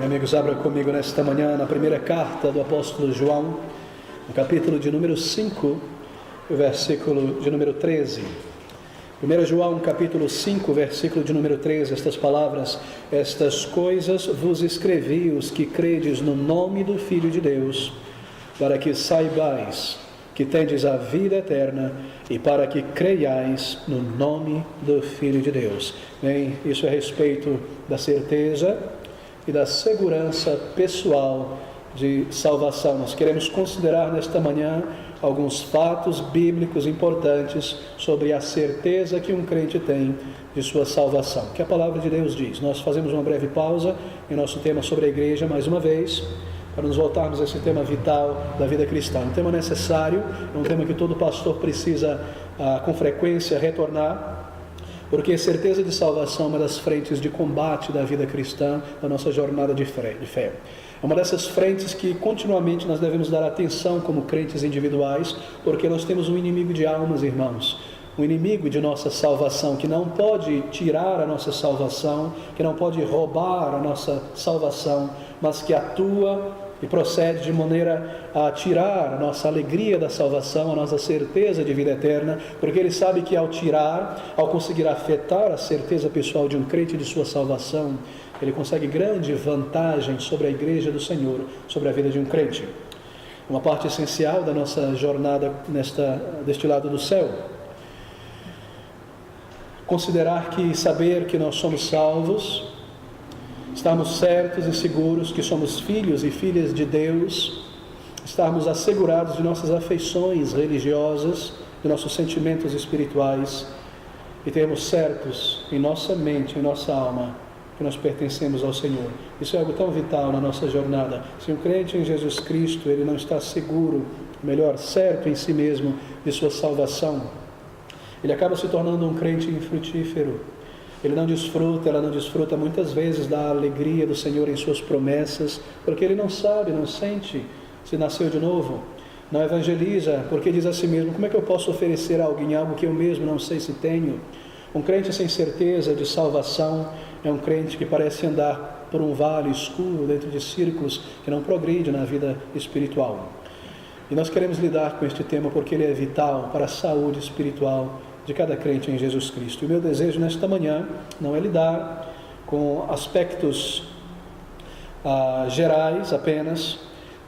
Meus amigos, abra comigo nesta manhã na primeira carta do apóstolo João, no capítulo de número 5, o versículo de número 13. 1 João, capítulo 5, versículo de número 13, estas palavras: estas coisas vos escrevi, os que credes no nome do Filho de Deus, para que saibais que tendes a vida eterna e para que creiais no nome do Filho de Deus. Bem, isso é a respeito da certeza e da segurança pessoal de salvação. Nós queremos considerar nesta manhã alguns fatos bíblicos importantes sobre a certeza que um crente tem de sua salvação, que a palavra de Deus diz. Nós fazemos uma breve pausa em nosso tema sobre a igreja, mais uma vez, para nos voltarmos a esse tema vital da vida cristã. Um tema necessário, um tema que todo pastor precisa com frequência retornar, porque a certeza de salvação é uma das frentes de combate da vida cristã, da nossa jornada de fé. É uma dessas frentes que continuamente nós devemos dar atenção como crentes individuais, porque nós temos um inimigo de almas, irmãos, um inimigo de nossa salvação, que não pode tirar a nossa salvação, que não pode roubar a nossa salvação, mas que atua e procede de maneira a tirar a nossa alegria da salvação, a nossa certeza de vida eterna, porque ele sabe que ao tirar, ao conseguir afetar a certeza pessoal de um crente de sua salvação, ele consegue grande vantagem sobre a igreja do Senhor, sobre a vida de um crente. Uma parte essencial da nossa jornada deste lado do céu. Considerar que saber que nós somos salvos, estarmos certos e seguros que somos filhos e filhas de Deus, estarmos assegurados de nossas afeições religiosas, de nossos sentimentos espirituais, e termos certos em nossa mente, em nossa alma, que nós pertencemos ao Senhor. Isso é algo tão vital na nossa jornada. Se um crente em Jesus Cristo, ele não está seguro, melhor, certo em si mesmo de sua salvação, ele acaba se tornando um crente infrutífero. Ela não desfruta muitas vezes da alegria do Senhor em suas promessas, porque ele não sabe, não sente se nasceu de novo. Não evangeliza, porque diz a si mesmo: como é que eu posso oferecer a alguém algo que eu mesmo não sei se tenho? Um crente sem certeza de salvação é um crente que parece andar por um vale escuro, dentro de círculos, que não progride na vida espiritual. E nós queremos lidar com este tema porque ele é vital para a saúde espiritual de cada crente em Jesus Cristo. E o meu desejo nesta manhã não é lidar com aspectos gerais apenas,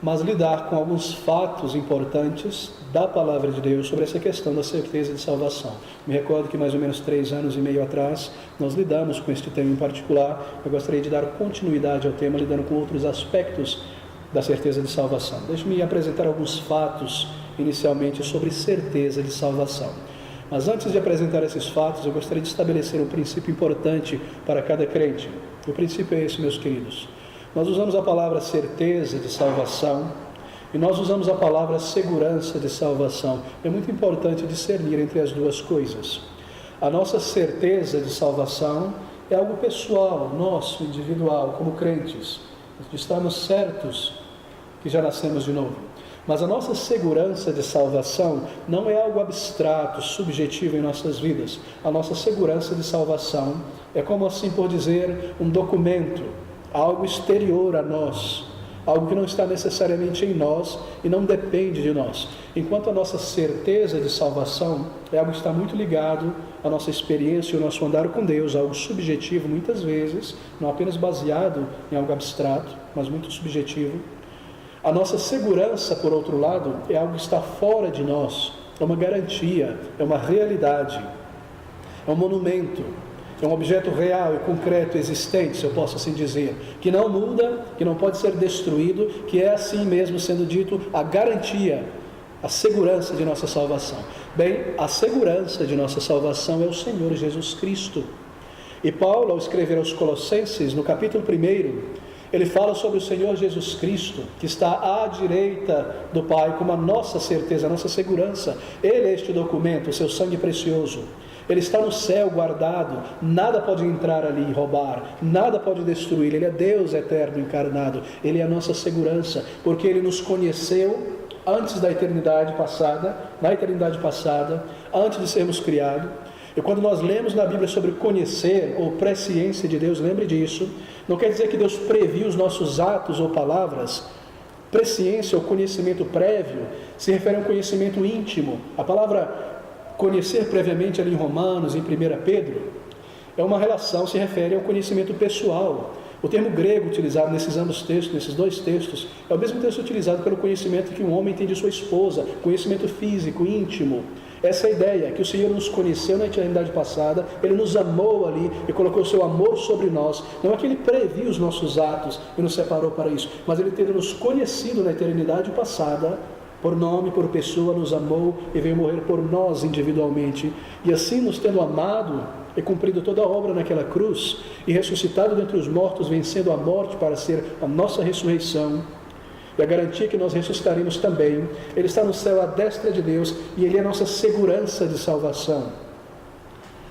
mas lidar com alguns fatos importantes da palavra de Deus sobre essa questão da certeza de salvação. Me recordo que mais ou menos 3 anos e meio atrás nós lidamos com este tema em particular. Eu gostaria de dar continuidade ao tema, lidando com outros aspectos da certeza de salvação. Deixe-me apresentar alguns fatos inicialmente sobre certeza de salvação. Mas antes de apresentar esses fatos, eu gostaria de estabelecer um princípio importante para cada crente. O princípio é esse, meus queridos. Nós usamos a palavra certeza de salvação e nós usamos a palavra segurança de salvação. É muito importante discernir entre as duas coisas. A nossa certeza de salvação é algo pessoal, nosso, individual, como crentes. Estamos certos que já nascemos de novo. Mas a nossa segurança de salvação não é algo abstrato, subjetivo em nossas vidas. A nossa segurança de salvação é, como assim por dizer, um documento, algo exterior a nós, algo que não está necessariamente em nós e não depende de nós. Enquanto a nossa certeza de salvação é algo que está muito ligado à nossa experiência e ao nosso andar com Deus, algo subjetivo muitas vezes, não apenas baseado em algo abstrato, mas muito subjetivo. A nossa segurança, por outro lado, é algo que está fora de nós, é uma garantia, é uma realidade, é um monumento, é um objeto real e concreto, existente, se eu posso assim dizer, que não muda, que não pode ser destruído, que é assim mesmo sendo dito a garantia, a segurança de nossa salvação. Bem, a segurança de nossa salvação é o Senhor Jesus Cristo. E Paulo, ao escrever aos Colossenses, no capítulo 1, ele fala sobre o Senhor Jesus Cristo, que está à direita do Pai, como a nossa certeza, a nossa segurança. Ele é este documento, o seu sangue precioso. Ele está no céu guardado, nada pode entrar ali e roubar, nada pode destruir. Ele é Deus eterno encarnado, Ele é a nossa segurança, porque Ele nos conheceu antes da eternidade passada, na eternidade passada, antes de sermos criados. E quando nós lemos na Bíblia sobre conhecer ou presciência de Deus, lembre disso, não quer dizer que Deus previu os nossos atos ou palavras. Presciência ou conhecimento prévio se refere a um conhecimento íntimo. A palavra conhecer previamente ali em Romanos, em 1 Pedro, é uma relação, se refere ao conhecimento pessoal. O termo grego utilizado nesses ambos textos, nesses dois textos, é o mesmo texto utilizado pelo conhecimento que um homem tem de sua esposa, conhecimento físico, íntimo. Essa é a ideia, que o Senhor nos conheceu na eternidade passada, Ele nos amou ali e colocou o seu amor sobre nós. Não é que Ele previu os nossos atos e nos separou para isso, mas Ele tendo nos conhecido na eternidade passada, por nome, por pessoa, nos amou e veio morrer por nós individualmente. E assim, nos tendo amado e cumprido toda a obra naquela cruz, e ressuscitado dentre os mortos, vencendo a morte para ser a nossa ressurreição, e a garantia que nós ressuscitaremos também, Ele está no céu à destra de Deus, e Ele é a nossa segurança de salvação.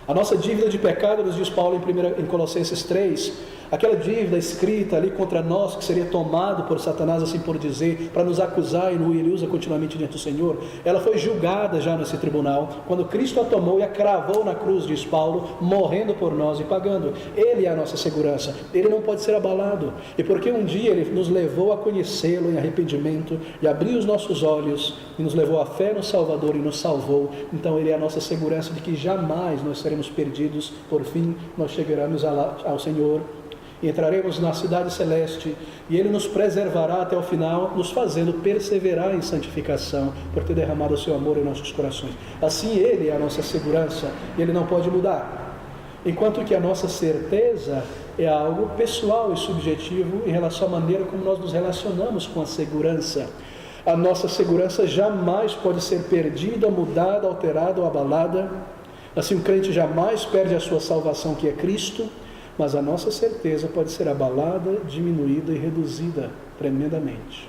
A nossa dívida de pecado, nos diz Paulo em Colossenses 3, aquela dívida escrita ali contra nós, que seria tomado por Satanás, assim por dizer, para nos acusar, e ele usa continuamente diante do Senhor, ela foi julgada já nesse tribunal, quando Cristo a tomou e a cravou na cruz, diz Paulo, morrendo por nós e pagando. Ele é a nossa segurança, Ele não pode ser abalado, e porque um dia Ele nos levou a conhecê-lo em arrependimento, e abriu os nossos olhos, e nos levou à fé no Salvador, e nos salvou, então Ele é a nossa segurança de que jamais nós seremos perdidos. Por fim, nós chegaremos ao Senhor, e entraremos na cidade celeste, e Ele nos preservará até o final, nos fazendo perseverar em santificação, por ter derramado o seu amor em nossos corações. Assim Ele é a nossa segurança, e Ele não pode mudar. Enquanto que a nossa certeza é algo pessoal e subjetivo em relação à maneira como nós nos relacionamos com a segurança. A nossa segurança jamais pode ser perdida, mudada, alterada ou abalada. Assim, o crente jamais perde a sua salvação, que é Cristo, mas a nossa certeza pode ser abalada, diminuída e reduzida tremendamente.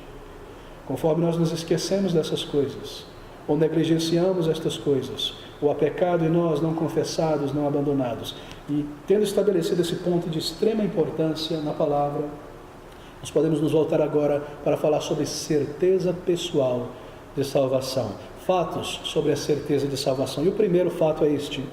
Conforme nós nos esquecemos dessas coisas, ou negligenciamos estas coisas, ou há pecado em nós não confessados, não abandonados. E tendo estabelecido esse ponto de extrema importância na palavra, nós podemos nos voltar agora para falar sobre certeza pessoal de salvação. Fatos sobre a certeza de salvação. E o primeiro fato é este: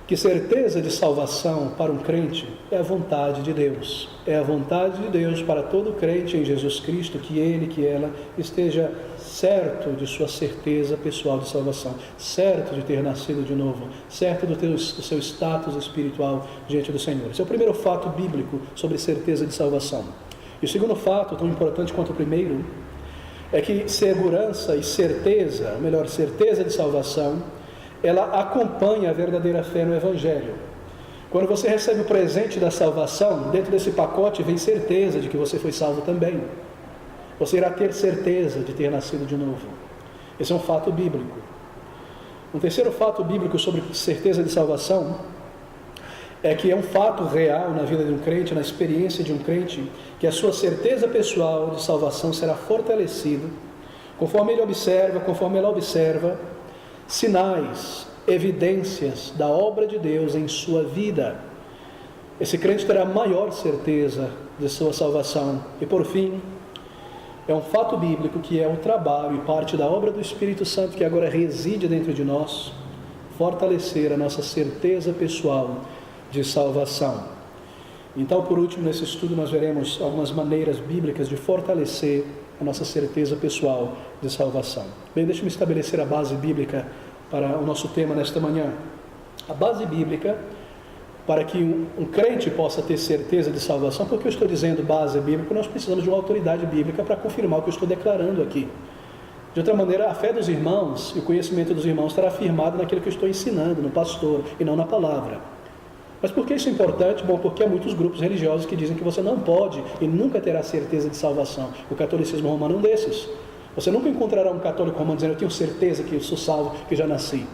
que certeza de salvação para um crente é a vontade de Deus. É a vontade de Deus para todo crente em Jesus Cristo, que ele, que ela esteja certo de sua certeza pessoal de salvação, certo de ter nascido de novo, certo do seu status espiritual diante do Senhor. Esse é o primeiro fato bíblico sobre certeza de salvação. E o segundo fato, tão importante quanto o primeiro, é que segurança e certeza, ou melhor, certeza de salvação, ela acompanha a verdadeira fé no Evangelho. Quando você recebe o presente da salvação, dentro desse pacote vem certeza de que você foi salvo também. Você irá ter certeza de ter nascido de novo. Esse é um fato bíblico. Um terceiro fato bíblico sobre certeza de salvação é que é um fato real na vida de um crente, na experiência de um crente, que a sua certeza pessoal de salvação será fortalecida conforme ele observa, conforme ela observa sinais, evidências da obra de Deus em sua vida. Esse crente terá maior certeza de sua salvação. E por fim, é um fato bíblico que é o trabalho e parte da obra do Espírito Santo que agora reside dentro de nós, fortalecer a nossa certeza pessoal de salvação. Então, por último, nesse estudo nós veremos algumas maneiras bíblicas de fortalecer a nossa certeza pessoal de salvação. Bem, deixe-me estabelecer a base bíblica para o nosso tema nesta manhã. A base bíblica para que um crente possa ter certeza de salvação. Por que eu estou dizendo base bíblica? Nós precisamos de uma autoridade bíblica para confirmar o que eu estou declarando aqui. De outra maneira, a fé dos irmãos e o conhecimento dos irmãos estará firmado naquilo que eu estou ensinando, no pastor, e não na palavra. Mas por que isso é importante? Bom, porque há muitos grupos religiosos que dizem que você não pode e nunca terá certeza de salvação. O catolicismo romano é um desses. Você nunca encontrará um católico romano dizendo: eu tenho certeza que eu sou salvo, que já nasci.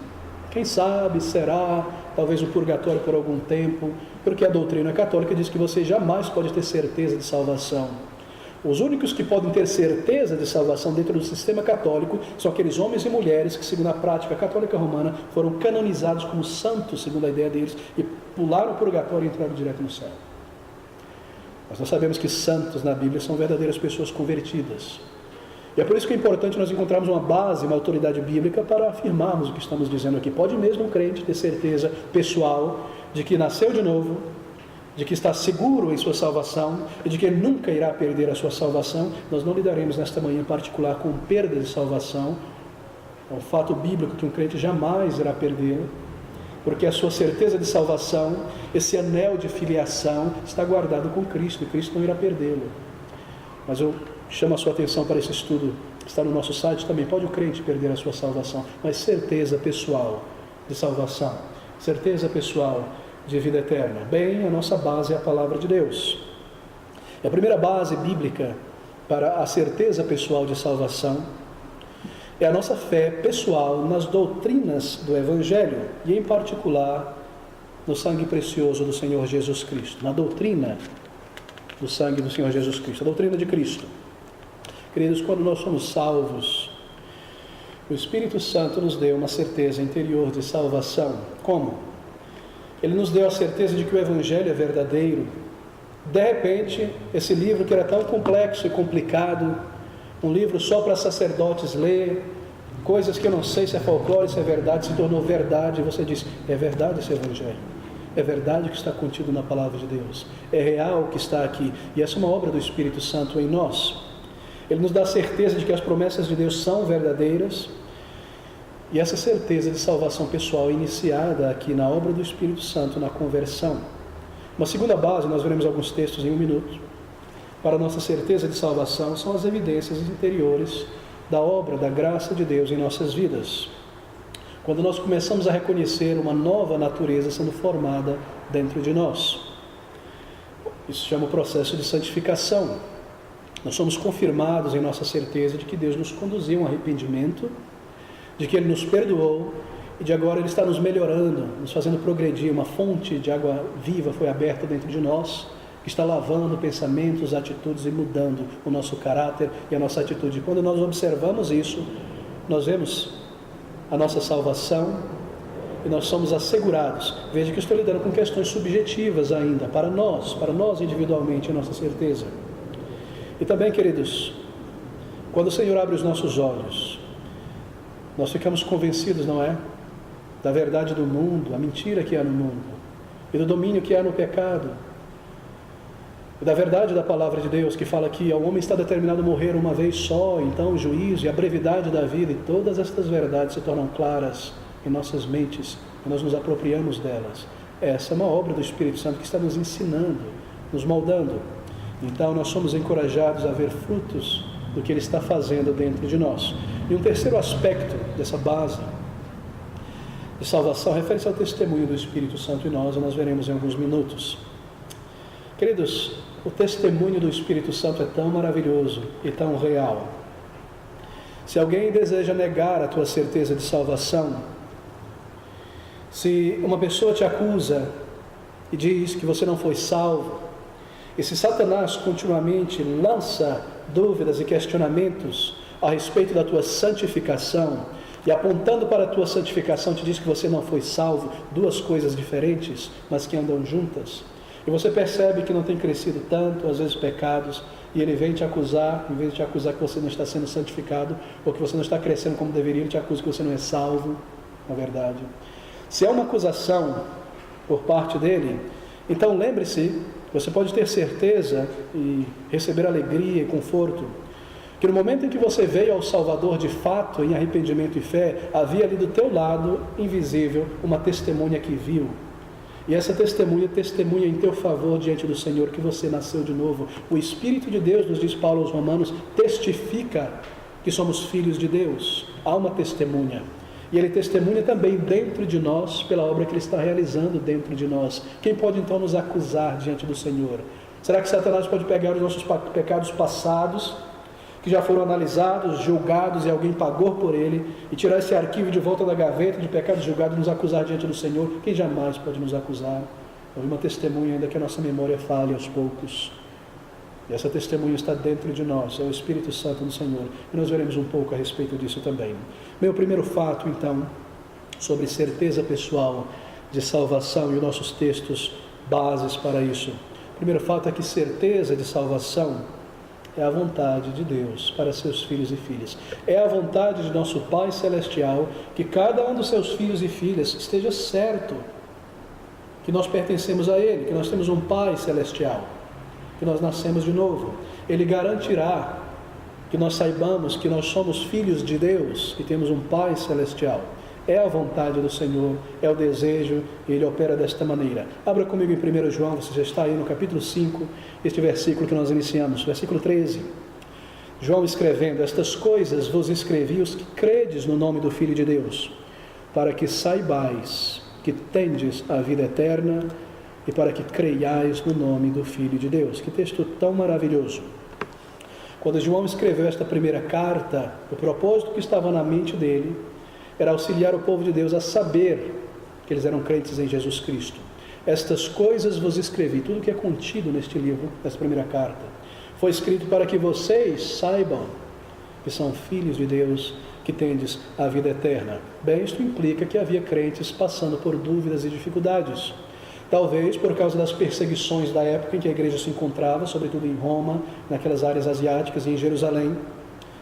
Quem sabe, será, talvez um purgatório por algum tempo, porque a doutrina católica diz que você jamais pode ter certeza de salvação. Os únicos que podem ter certeza de salvação dentro do sistema católico são aqueles homens e mulheres que, segundo a prática católica romana, foram canonizados como santos, segundo a ideia deles, e pularam o purgatório e entraram direto no céu. Mas nós sabemos que santos na Bíblia são verdadeiras pessoas convertidas. E é por isso que é importante nós encontrarmos uma base, uma autoridade bíblica para afirmarmos o que estamos dizendo aqui. Pode mesmo o crente ter certeza pessoal de que nasceu de novo, de que está seguro em sua salvação e de que ele nunca irá perder a sua salvação. Nós não lidaremos nesta manhã em particular com perda de salvação. É um fato bíblico que um crente jamais irá perdê-la, porque a sua certeza de salvação, esse anel de filiação, está guardado com Cristo, e Cristo não irá perdê-lo. Mas eu chamo a sua atenção para esse estudo, que está no nosso site também. Pode o crente perder a sua salvação, mas certeza pessoal de salvação, certeza pessoal de vida eterna. Bem, a nossa base é a palavra de Deus. E a primeira base bíblica para a certeza pessoal de salvação é a nossa fé pessoal nas doutrinas do Evangelho, e em particular no sangue precioso do Senhor Jesus Cristo, na doutrina do sangue do Senhor Jesus Cristo, a doutrina de Cristo. Queridos, quando nós somos salvos, o Espírito Santo nos deu uma certeza interior de salvação. Como? Ele nos deu a certeza de que o Evangelho é verdadeiro. De repente, esse livro que era tão complexo e complicado, um livro só para sacerdotes ler, coisas que eu não sei se é folclore, se é verdade, se tornou verdade, e você diz, é verdade esse Evangelho, é verdade o que está contido na palavra de Deus, é real o que está aqui, e essa é uma obra do Espírito Santo em nós. Ele nos dá a certeza de que as promessas de Deus são verdadeiras, e essa certeza de salvação pessoal é iniciada aqui na obra do Espírito Santo, na conversão. Uma segunda base, nós veremos alguns textos em um minuto, para a nossa certeza de salvação, são as evidências interiores da obra, da graça de Deus em nossas vidas. Quando nós começamos a reconhecer uma nova natureza sendo formada dentro de nós. Isso chama o processo de santificação. Nós somos confirmados em nossa certeza de que Deus nos conduziu a um arrependimento, de que Ele nos perdoou, e de agora Ele está nos melhorando, nos fazendo progredir. Uma fonte de água viva foi aberta dentro de nós, que está lavando pensamentos, atitudes e mudando o nosso caráter e a nossa atitude. E quando nós observamos isso, nós vemos a nossa salvação e nós somos assegurados. Veja que eu estou lidando com questões subjetivas ainda, para nós individualmente, a nossa certeza. E também, queridos, quando o Senhor abre os nossos olhos, nós ficamos convencidos, não é? Da verdade do mundo, a mentira que há no mundo, e do domínio que há no pecado, e da verdade da palavra de Deus, que fala que o homem está determinado a morrer uma vez só, então o juízo e a brevidade da vida, e todas estas verdades se tornam claras em nossas mentes, e nós nos apropriamos delas. Essa é uma obra do Espírito Santo que está nos ensinando, nos moldando. Então nós somos encorajados a ver frutos do que Ele está fazendo dentro de nós. E um terceiro aspecto dessa base de salvação refere-se ao testemunho do Espírito Santo em nós, e nós veremos em alguns minutos. Queridos, o testemunho do Espírito Santo é tão maravilhoso e tão real. Se alguém deseja negar a tua certeza de salvação, se uma pessoa te acusa e diz que você não foi salvo, e se Satanás continuamente lança dúvidas e questionamentos a respeito da tua santificação, e apontando para a tua santificação te diz que você não foi salvo, duas coisas diferentes, mas que andam juntas, e você percebe que não tem crescido tanto, às vezes pecados, e ele vem te acusar, em vez de te acusar que você não está sendo santificado, ou que você não está crescendo como deveria, ele te acusa que você não é salvo, na verdade. Se é uma acusação por parte dele, então lembre-se, você pode ter certeza e receber alegria e conforto, que no momento em que você veio ao Salvador de fato, em arrependimento e fé, havia ali do teu lado, invisível, uma testemunha que viu. E essa testemunha em teu favor diante do Senhor que você nasceu de novo. O Espírito de Deus, nos diz Paulo aos Romanos, testifica que somos filhos de Deus. Há uma testemunha. E Ele testemunha também dentro de nós, pela obra que Ele está realizando dentro de nós. Quem pode então nos acusar diante do Senhor? Será que Satanás pode pegar os nossos pecados passados, que já foram analisados, julgados e alguém pagou por ele, e tirar esse arquivo de volta da gaveta de pecados julgados e nos acusar diante do Senhor? Quem jamais pode nos acusar? Houve uma testemunha ainda que a nossa memória fale aos poucos. E essa testemunha está dentro de nós, é o Espírito Santo do Senhor. E nós veremos um pouco a respeito disso também. Meu primeiro fato, então, sobre certeza pessoal de salvação e os nossos textos bases para isso. O primeiro fato é que certeza de salvação É a vontade de Deus para seus filhos e filhas. É a vontade de nosso Pai Celestial que cada um dos seus filhos e filhas esteja certo que nós pertencemos a Ele, que nós temos um Pai Celestial, que nós nascemos de novo. Ele garantirá que nós saibamos que nós somos filhos de Deus e temos um Pai Celestial. É a vontade do Senhor, é o desejo, e Ele opera desta maneira. Abra comigo em 1 João, você já está aí no capítulo 5, este versículo que nós iniciamos, versículo 13. João escrevendo: estas coisas vos escrevi os que credes no nome do Filho de Deus, para que saibais que tendes a vida eterna e para que creiais no nome do Filho de Deus. Que texto tão maravilhoso! Quando João escreveu esta primeira carta, o propósito que estava na mente dele era auxiliar o povo de Deus a saber que eles eram crentes em Jesus Cristo. Estas coisas vos escrevi, tudo que é contido neste livro, nesta primeira carta, foi escrito para que vocês saibam que são filhos de Deus, que tendes a vida eterna. Bem, isto implica que havia crentes passando por dúvidas e dificuldades. Talvez por causa das perseguições da época em que a igreja se encontrava, sobretudo em Roma, naquelas áreas asiáticas e em Jerusalém.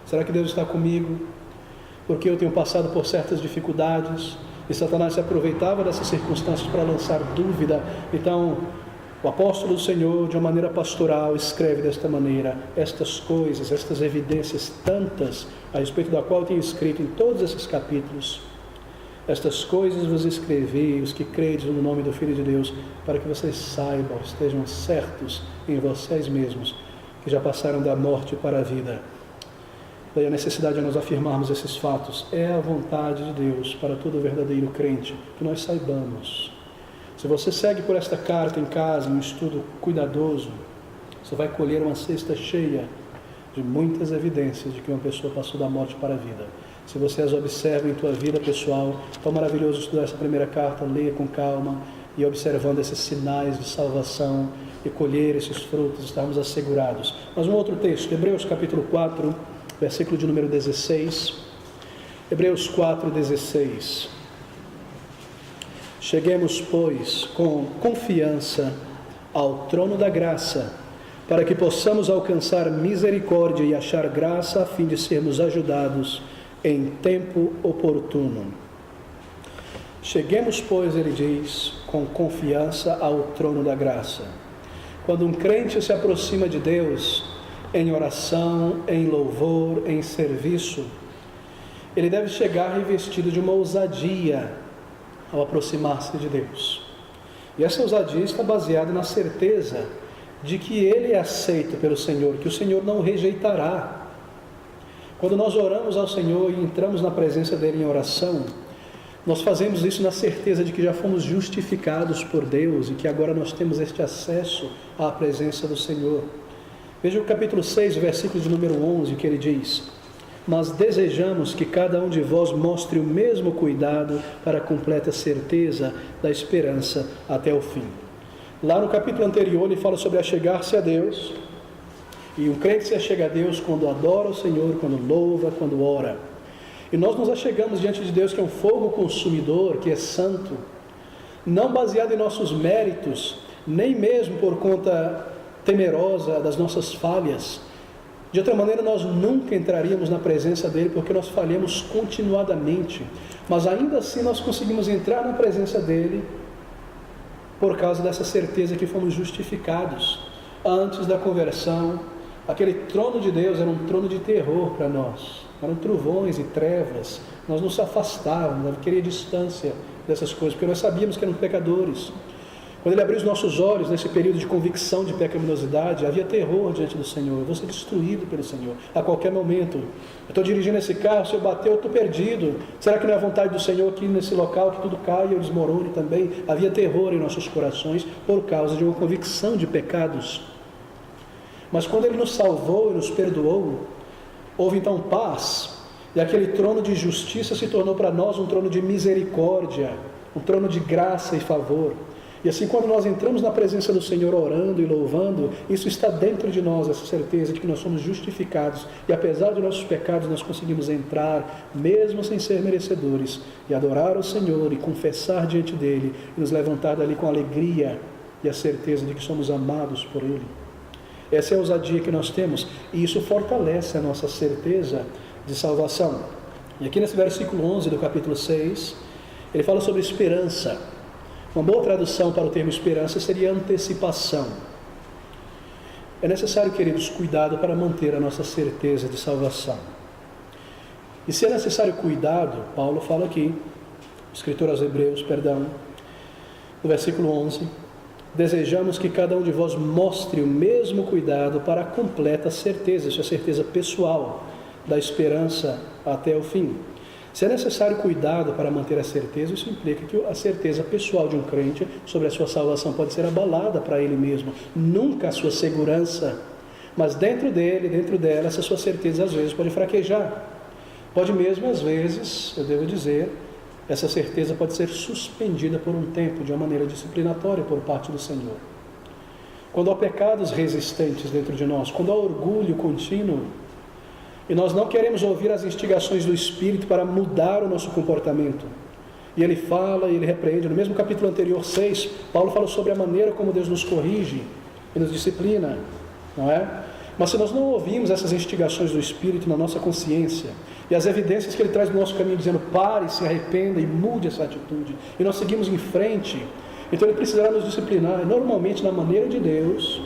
Será que Deus está comigo? Porque eu tenho passado por certas dificuldades e Satanás se aproveitava dessas circunstâncias para lançar dúvida. Então, o apóstolo do Senhor, de uma maneira pastoral, escreve desta maneira estas coisas, estas evidências tantas a respeito da qual eu tenho escrito em todos esses capítulos. Estas coisas vos escrevi, os que credes no nome do Filho de Deus, para que vocês saibam, estejam certos em vocês mesmos, que já passaram da morte para a vida. Daí a necessidade de nós afirmarmos esses fatos. É a vontade de Deus para todo verdadeiro crente, que nós saibamos. Se você segue por esta carta em casa, em um estudo cuidadoso, você vai colher uma cesta cheia de muitas evidências de que uma pessoa passou da morte para a vida. Se você as observa em tua vida pessoal, tão maravilhoso estudar essa primeira carta, ler com calma e observando esses sinais de salvação e colher esses frutos, estarmos assegurados. Mas um outro texto, Hebreus capítulo 4, versículo de número 16. Hebreus 4, 16. Cheguemos, pois, com confiança ao trono da graça, para que possamos alcançar misericórdia e achar graça a fim de sermos ajudados em tempo oportuno. Cheguemos, pois, ele diz, com confiança ao trono da graça. Quando um crente se aproxima de Deus, em oração, em louvor, em serviço, ele deve chegar revestido de uma ousadia ao aproximar-se de Deus. E essa ousadia está baseada na certeza de que ele é aceito pelo Senhor, que o Senhor não o rejeitará. Quando nós oramos ao Senhor e entramos na presença dele em oração, nós fazemos isso na certeza de que já fomos justificados por Deus e que agora nós temos este acesso à presença do Senhor. Veja o capítulo 6, versículo de número 11, que ele diz: mas desejamos que cada um de vós mostre o mesmo cuidado para a completa certeza da esperança até o fim. Lá no capítulo anterior ele fala sobre achegar-se a Deus, e um crente se achega a Deus quando adora o Senhor, quando louva, quando ora. E nós nos achegamos diante de Deus, que é um fogo consumidor, que é santo, não baseado em nossos méritos, nem mesmo por conta temerosa das nossas falhas. De outra maneira, nós nunca entraríamos na presença dele, porque nós falhamos continuadamente. Mas ainda assim nós conseguimos entrar na presença dele por causa dessa certeza que fomos justificados. Antes da conversão, aquele trono de Deus era um trono de terror para nós. Eram trovões e trevas. Nós nos afastávamos, nós queríamos distância dessas coisas, porque nós sabíamos que eram pecadores. Quando ele abriu os nossos olhos nesse período de convicção de pecaminosidade, havia terror diante do Senhor. Eu vou ser destruído pelo Senhor a qualquer momento. Eu estou dirigindo esse carro, se eu bater eu estou perdido. Será que não é a vontade do Senhor aqui nesse local que tudo caia e eu desmorone também? Havia terror em nossos corações por causa de uma convicção de pecados. Mas quando ele nos salvou e nos perdoou, houve então paz, e aquele trono de justiça se tornou para nós um trono de misericórdia, um trono de graça e favor. E assim, quando nós entramos na presença do Senhor orando e louvando, isso está dentro de nós, essa certeza de que nós somos justificados, e apesar de nossos pecados nós conseguimos entrar, mesmo sem ser merecedores, e adorar o Senhor e confessar diante dele, e nos levantar dali com alegria e a certeza de que somos amados por ele. Essa é a ousadia que nós temos, e isso fortalece a nossa certeza de salvação. E aqui nesse versículo 11 do capítulo 6, ele fala sobre esperança. Uma boa tradução para o termo esperança seria antecipação. É necessário, queridos, cuidado para manter a nossa certeza de salvação. E se é necessário cuidado, Paulo fala aqui, escritor aos Hebreus, no versículo 11, desejamos que cada um de vós mostre o mesmo cuidado para a completa certeza, isso é certeza pessoal, da esperança até o fim. Se é necessário cuidado para manter a certeza, isso implica que a certeza pessoal de um crente sobre a sua salvação pode ser abalada para ele mesmo, nunca a sua segurança, mas dentro dele, dentro dela, essa sua certeza às vezes pode fraquejar, pode mesmo às vezes, eu devo dizer, essa certeza pode ser suspendida por um tempo, de uma maneira disciplinatória por parte do Senhor. Quando há pecados resistentes dentro de nós, quando há orgulho contínuo, e nós não queremos ouvir as instigações do Espírito para mudar o nosso comportamento. E ele fala e ele repreende. No mesmo capítulo anterior, 6, Paulo fala sobre a maneira como Deus nos corrige e nos disciplina, não é? Mas se nós não ouvimos essas instigações do Espírito na nossa consciência, e as evidências que ele traz no nosso caminho, dizendo, pare, se arrependa e mude essa atitude, e nós seguimos em frente, então ele precisará nos disciplinar. E normalmente, na maneira de Deus,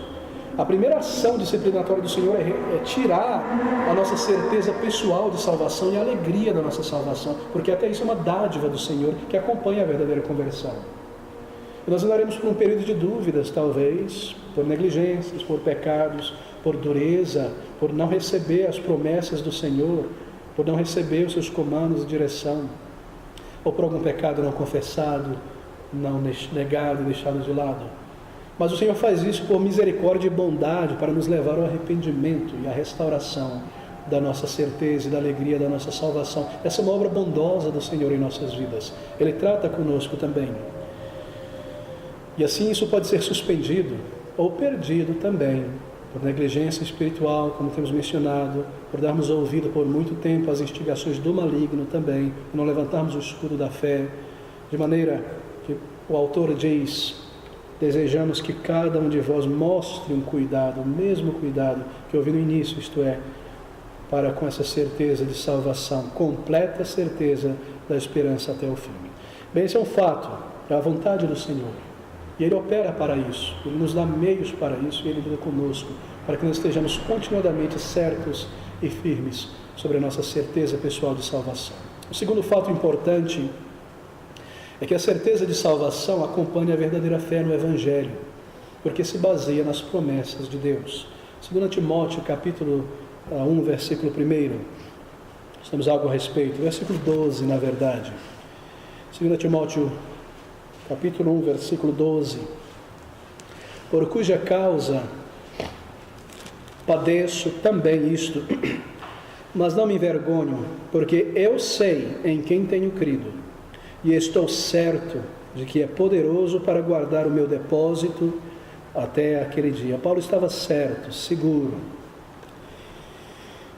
a primeira ação disciplinatória do Senhor é tirar a nossa certeza pessoal de salvação e a alegria da nossa salvação, porque até isso é uma dádiva do Senhor que acompanha a verdadeira conversão. E nós andaremos por um período de dúvidas, talvez, por negligências, por pecados, por dureza, por não receber as promessas do Senhor, por não receber os seus comandos de direção, ou por algum pecado não confessado, não negado e deixado de lado. Mas o Senhor faz isso por misericórdia e bondade para nos levar ao arrependimento e à restauração da nossa certeza e da alegria da nossa salvação. Essa é uma obra bondosa do Senhor em nossas vidas. Ele trata conosco também. E assim isso pode ser suspendido ou perdido também por negligência espiritual, como temos mencionado, por darmos ouvido por muito tempo às instigações do maligno também, por não levantarmos o escudo da fé, de maneira que o autor diz: desejamos que cada um de vós mostre um cuidado, o mesmo cuidado que houve no início, isto é, para com essa certeza de salvação, completa certeza da esperança até o fim. Bem, esse é um fato, é a vontade do Senhor. E Ele opera para isso, Ele nos dá meios para isso, e Ele lida conosco, para que nós estejamos continuadamente certos e firmes sobre a nossa certeza pessoal de salvação. O segundo fato importante é que a certeza de salvação acompanha a verdadeira fé no Evangelho, porque se baseia nas promessas de Deus. 2 Timóteo, capítulo 1, versículo 1, nós temos algo a respeito, versículo 12, na verdade. 2 Timóteo, capítulo 1, versículo 12. Por cuja causa padeço também isto, mas não me envergonho, porque eu sei em quem tenho crido, e estou certo de que é poderoso para guardar o meu depósito até aquele dia. Paulo estava certo, seguro.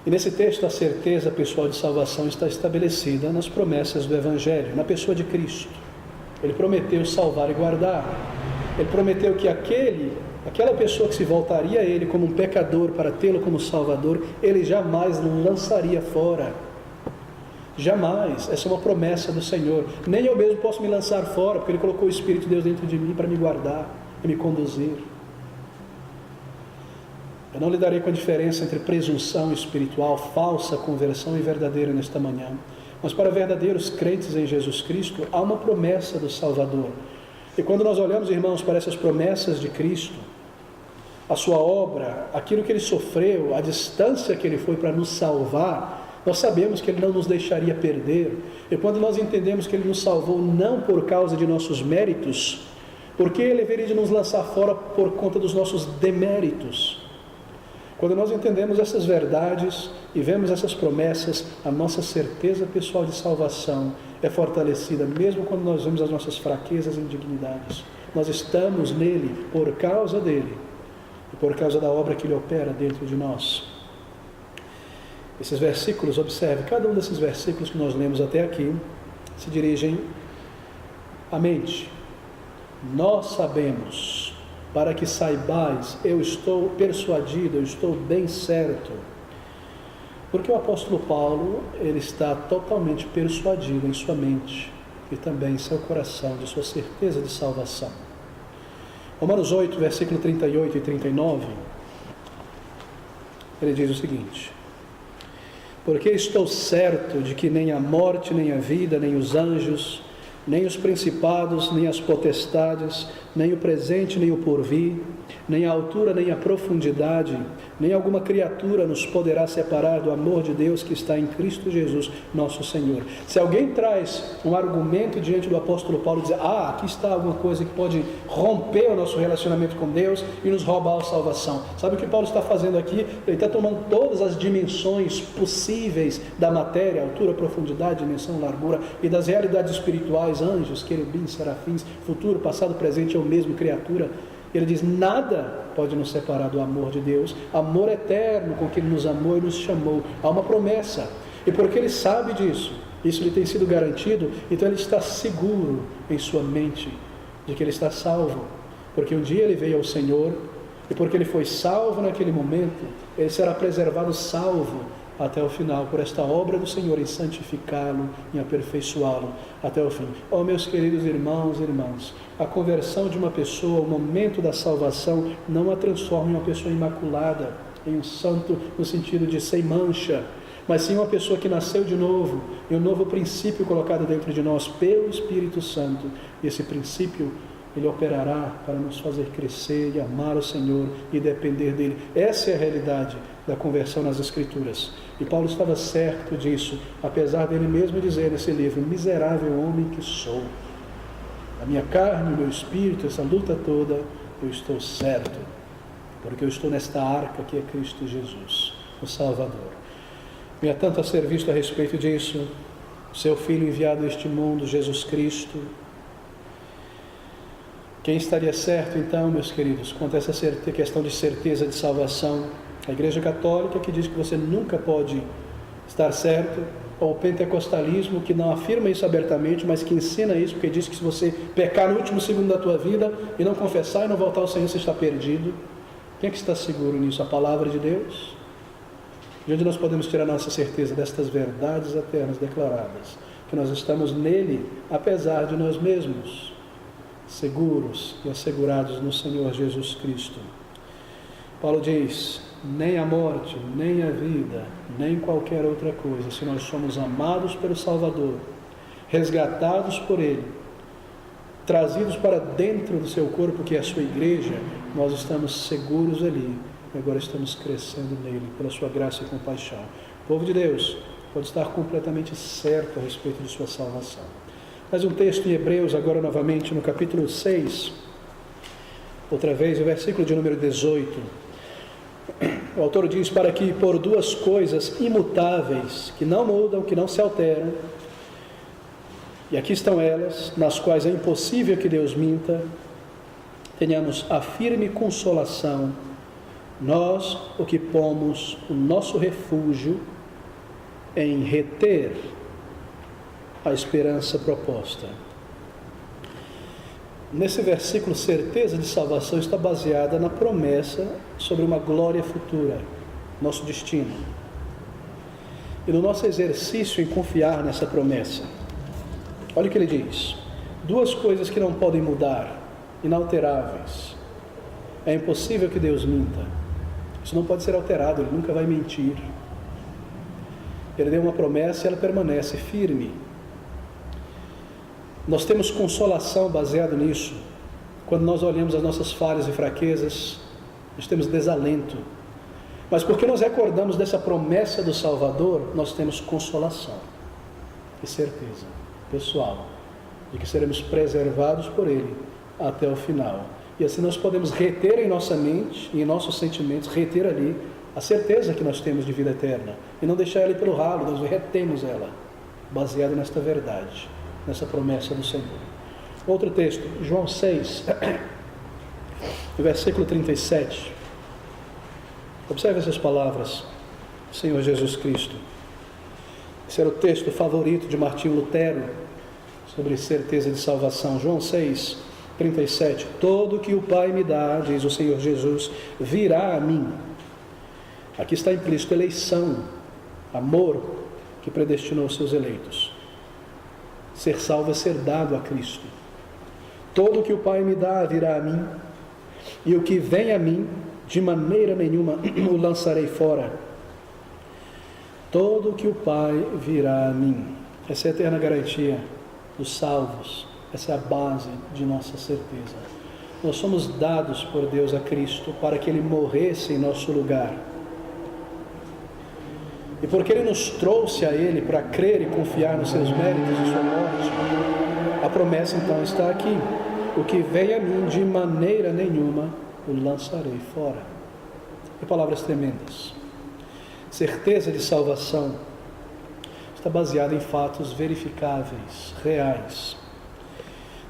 E nesse texto a certeza pessoal de salvação está estabelecida nas promessas do Evangelho, na pessoa de Cristo. Ele prometeu salvar e guardar. Ele prometeu que aquela pessoa que se voltaria a Ele como um pecador para tê-lo como Salvador, Ele jamais lançaria fora. Jamais. Essa é uma promessa do Senhor. Nem eu mesmo posso me lançar fora, porque Ele colocou o Espírito de Deus dentro de mim para me guardar e me conduzir. Eu não lidarei com a diferença entre presunção espiritual, falsa conversão e verdadeira nesta manhã. Mas para verdadeiros crentes em Jesus Cristo, há uma promessa do Salvador. E quando nós olhamos, irmãos, para essas promessas de Cristo, a sua obra, aquilo que Ele sofreu, a distância que Ele foi para nos salvar, nós sabemos que Ele não nos deixaria perder. E quando nós entendemos que Ele nos salvou não por causa de nossos méritos, porque Ele haveria de nos lançar fora por conta dos nossos deméritos? Quando nós entendemos essas verdades e vemos essas promessas, a nossa certeza pessoal de salvação é fortalecida, mesmo quando nós vemos as nossas fraquezas e indignidades. Nós estamos nele por causa dele e por causa da obra que ele opera dentro de nós. Esses versículos, observe, cada um desses versículos que nós lemos até aqui se dirigem à mente. Nós sabemos para que saibais, eu estou persuadido, eu estou bem certo. Porque o apóstolo Paulo, ele está totalmente persuadido em sua mente e também em seu coração de sua certeza de salvação. Romanos 8, versículo 38 e 39, ele diz o seguinte: porque estou certo de que nem a morte, nem a vida, nem os anjos, nem os principados, nem as potestades, nem o presente, nem o porvir, nem a altura, nem a profundidade, nem alguma criatura nos poderá separar do amor de Deus que está em Cristo Jesus, nosso Senhor. Se alguém traz um argumento diante do apóstolo Paulo e diz: aqui está alguma coisa que pode romper o nosso relacionamento com Deus e nos roubar a salvação. Sabe o que Paulo está fazendo aqui? Ele está tomando todas as dimensões possíveis da matéria, altura, profundidade, dimensão, largura, e das realidades espirituais, anjos, querubins, serafins, futuro, passado, presente, é o mesmo, criatura. Ele diz: nada pode nos separar do amor de Deus, amor eterno com que Ele nos amou e nos chamou. Há uma promessa, e porque Ele sabe disso, isso lhe tem sido garantido, então ele está seguro em sua mente de que ele está salvo, porque um dia ele veio ao Senhor, e porque ele foi salvo naquele momento, ele será preservado salvo até o final, por esta obra do Senhor em santificá-lo, em aperfeiçoá-lo até o fim. Meus queridos irmãos e irmãs, a conversão de uma pessoa, o momento da salvação, não a transforma em uma pessoa imaculada, em um santo no sentido de sem mancha, mas sim uma pessoa que nasceu de novo, e um novo princípio colocado dentro de nós pelo Espírito Santo. E esse princípio, ele operará para nos fazer crescer e amar o Senhor e depender dele. Essa é a realidade da conversão nas Escrituras. E Paulo estava certo disso, apesar dele mesmo dizer nesse livro: miserável homem que sou, a minha carne, o meu espírito, essa luta toda, eu estou certo, porque eu estou nesta arca que é Cristo Jesus, o Salvador. Me há tanto a ser visto a respeito disso, seu Filho enviado a este mundo, Jesus Cristo. Quem estaria certo então, meus queridos, quanto a essa questão de certeza de salvação? A Igreja Católica, que diz que você nunca pode estar certo, ou o pentecostalismo, que não afirma isso abertamente, mas que ensina isso, porque diz que se você pecar no último segundo da tua vida e não confessar e não voltar ao Senhor, você está perdido. Quem é que está seguro nisso? A palavra de Deus? De onde nós podemos tirar a nossa certeza destas verdades eternas declaradas? Que nós estamos nele, apesar de nós mesmos, seguros e assegurados no Senhor Jesus Cristo. Paulo diz: nem a morte, nem a vida, nem qualquer outra coisa, se nós somos amados pelo Salvador, resgatados por Ele, trazidos para dentro do seu corpo, que é a sua igreja, nós estamos seguros ali, e agora estamos crescendo nele, pela sua graça e compaixão. O povo de Deus pode estar completamente certo a respeito de sua salvação. Mais um texto em Hebreus, agora novamente no capítulo 6, outra vez, o versículo de número 18. O autor diz: para que por duas coisas imutáveis, que não mudam, que não se alteram, e aqui estão elas, nas quais é impossível que Deus minta, tenhamos a firme consolação, nós, o que pomos o nosso refúgio em reter a esperança proposta. Nesse versículo, certeza de salvação está baseada na promessa sobre uma glória futura, nosso destino. E no nosso exercício em confiar nessa promessa, olha o que ele diz: duas coisas que não podem mudar, inalteráveis. É impossível que Deus minta. Isso não pode ser alterado, Ele nunca vai mentir. Ele deu uma promessa e ela permanece firme. Nós temos consolação baseado nisso. Quando nós olhamos as nossas falhas e fraquezas, nós temos desalento. Mas porque nós recordamos dessa promessa do Salvador, nós temos consolação e certeza pessoal de que seremos preservados por Ele até o final. E assim nós podemos reter em nossa mente e em nossos sentimentos, reter ali a certeza que nós temos de vida eterna e não deixar ela ir pelo ralo. Nós retemos ela, baseado nesta verdade, nessa promessa do Senhor. Outro texto, João 6, versículo 37. Observe essas palavras, Senhor Jesus Cristo. Esse era o texto favorito de Martinho Lutero sobre certeza de salvação. João 6, 37. Todo que o Pai me dá, diz o Senhor Jesus, virá a mim. Aqui está implícito eleição, amor que predestinou os seus eleitos. Ser salvo é ser dado a Cristo. Todo que o Pai me dá virá a mim, e o que vem a mim, de maneira nenhuma o lançarei fora. Todo que o Pai virá a mim. Essa é a eterna garantia dos salvos. Essa é a base de nossa certeza. Nós somos dados por Deus a Cristo para que Ele morresse em nosso lugar. E porque Ele nos trouxe a Ele para crer e confiar nos seus méritos e sua morte, a promessa então está aqui. O que vem a mim, de maneira nenhuma o lançarei fora. Que palavras tremendas. Certeza de salvação está baseada em fatos verificáveis, reais.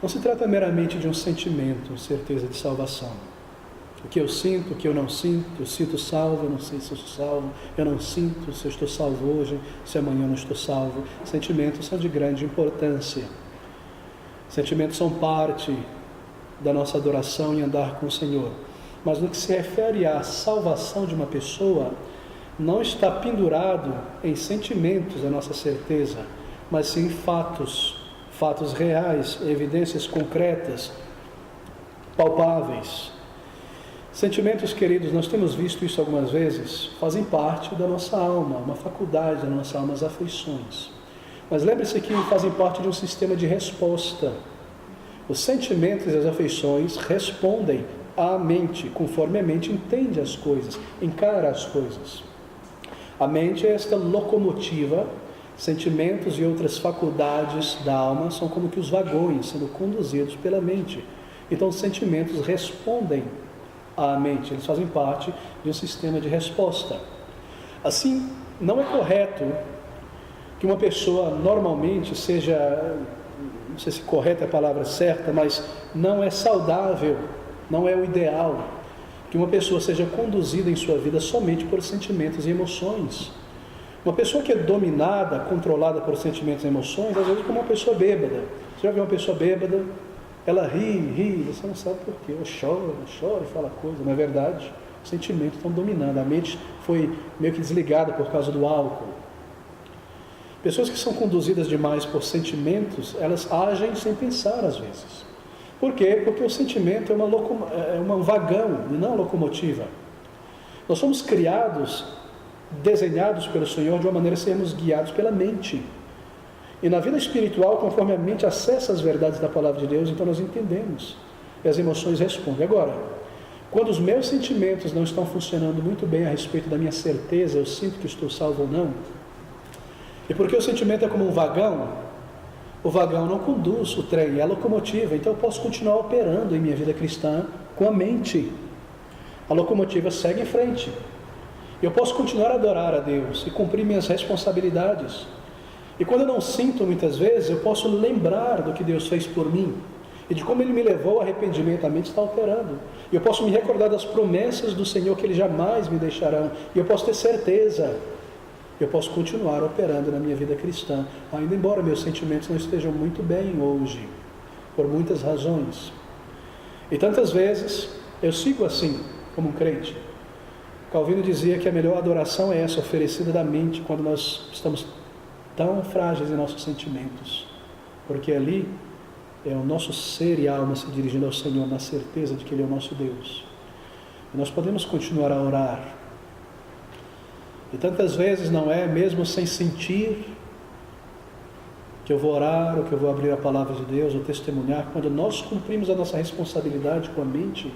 Não se trata meramente de um sentimento, certeza de salvação. O que eu sinto, o que eu não sinto, eu sinto salvo, eu não sei se eu estou salvo, eu não sinto se eu estou salvo hoje, se amanhã eu não estou salvo. Sentimentos são de grande importância. Sentimentos são parte da nossa adoração e andar com o Senhor. Mas no que se refere à salvação de uma pessoa, não está pendurado em sentimentos a nossa certeza, mas sim fatos reais, evidências concretas, palpáveis. Sentimentos, queridos, nós temos visto isso algumas vezes, fazem parte da nossa alma, uma faculdade da nossa alma, as afeições. Mas lembre-se que fazem parte de um sistema de resposta. Os sentimentos e as afeições respondem à mente, conforme a mente entende as coisas, encara as coisas. A mente é esta locomotiva, sentimentos e outras faculdades da alma são como que os vagões sendo conduzidos pela mente. Então os sentimentos respondem à mente, eles fazem parte de um sistema de resposta. Assim, não é correto que uma pessoa normalmente seja, não sei se correta é a palavra certa, mas não é saudável, não é o ideal que uma pessoa seja conduzida em sua vida somente por sentimentos e emoções. Uma pessoa que é dominada, controlada por sentimentos e emoções, às vezes como uma pessoa bêbada. Você já viu uma pessoa bêbada? Ela ri, você não sabe por quê. Ou chora e fala coisa. Na verdade, os sentimentos estão dominando. A mente foi meio que desligada por causa do álcool. Pessoas que são conduzidas demais por sentimentos, elas agem sem pensar às vezes. Por quê? Porque o sentimento é um vagão e não uma locomotiva. Nós somos criados, desenhados pelo Senhor de uma maneira a sermos guiados pela mente. E na vida espiritual, conforme a mente acessa as verdades da palavra de Deus, então nós entendemos. E as emoções respondem. Agora, quando os meus sentimentos não estão funcionando muito bem a respeito da minha certeza, eu sinto que estou salvo ou não. E porque o sentimento é como um vagão, o vagão não conduz o trem, é a locomotiva. Então eu posso continuar operando em minha vida cristã com a mente. A locomotiva segue em frente. Eu posso continuar a adorar a Deus e cumprir minhas responsabilidades. E quando eu não sinto muitas vezes, eu posso lembrar do que Deus fez por mim e de como Ele me levou ao arrependimento. A mente está operando. E eu posso me recordar das promessas do Senhor que Ele jamais me deixarão. E eu posso ter certeza. Eu posso continuar operando na minha vida cristã, ainda embora meus sentimentos não estejam muito bem hoje, por muitas razões. E tantas vezes eu sigo assim, como um crente. Calvino dizia que a melhor adoração é essa, oferecida da mente, quando nós estamos tão frágeis em nossos sentimentos, porque ali é o nosso ser e alma se dirigindo ao Senhor, na certeza de que Ele é o nosso Deus. E nós podemos continuar a orar. E tantas vezes não é mesmo sem sentir que eu vou orar, ou que eu vou abrir a palavra de Deus, ou testemunhar, quando nós cumprimos a nossa responsabilidade com a mente,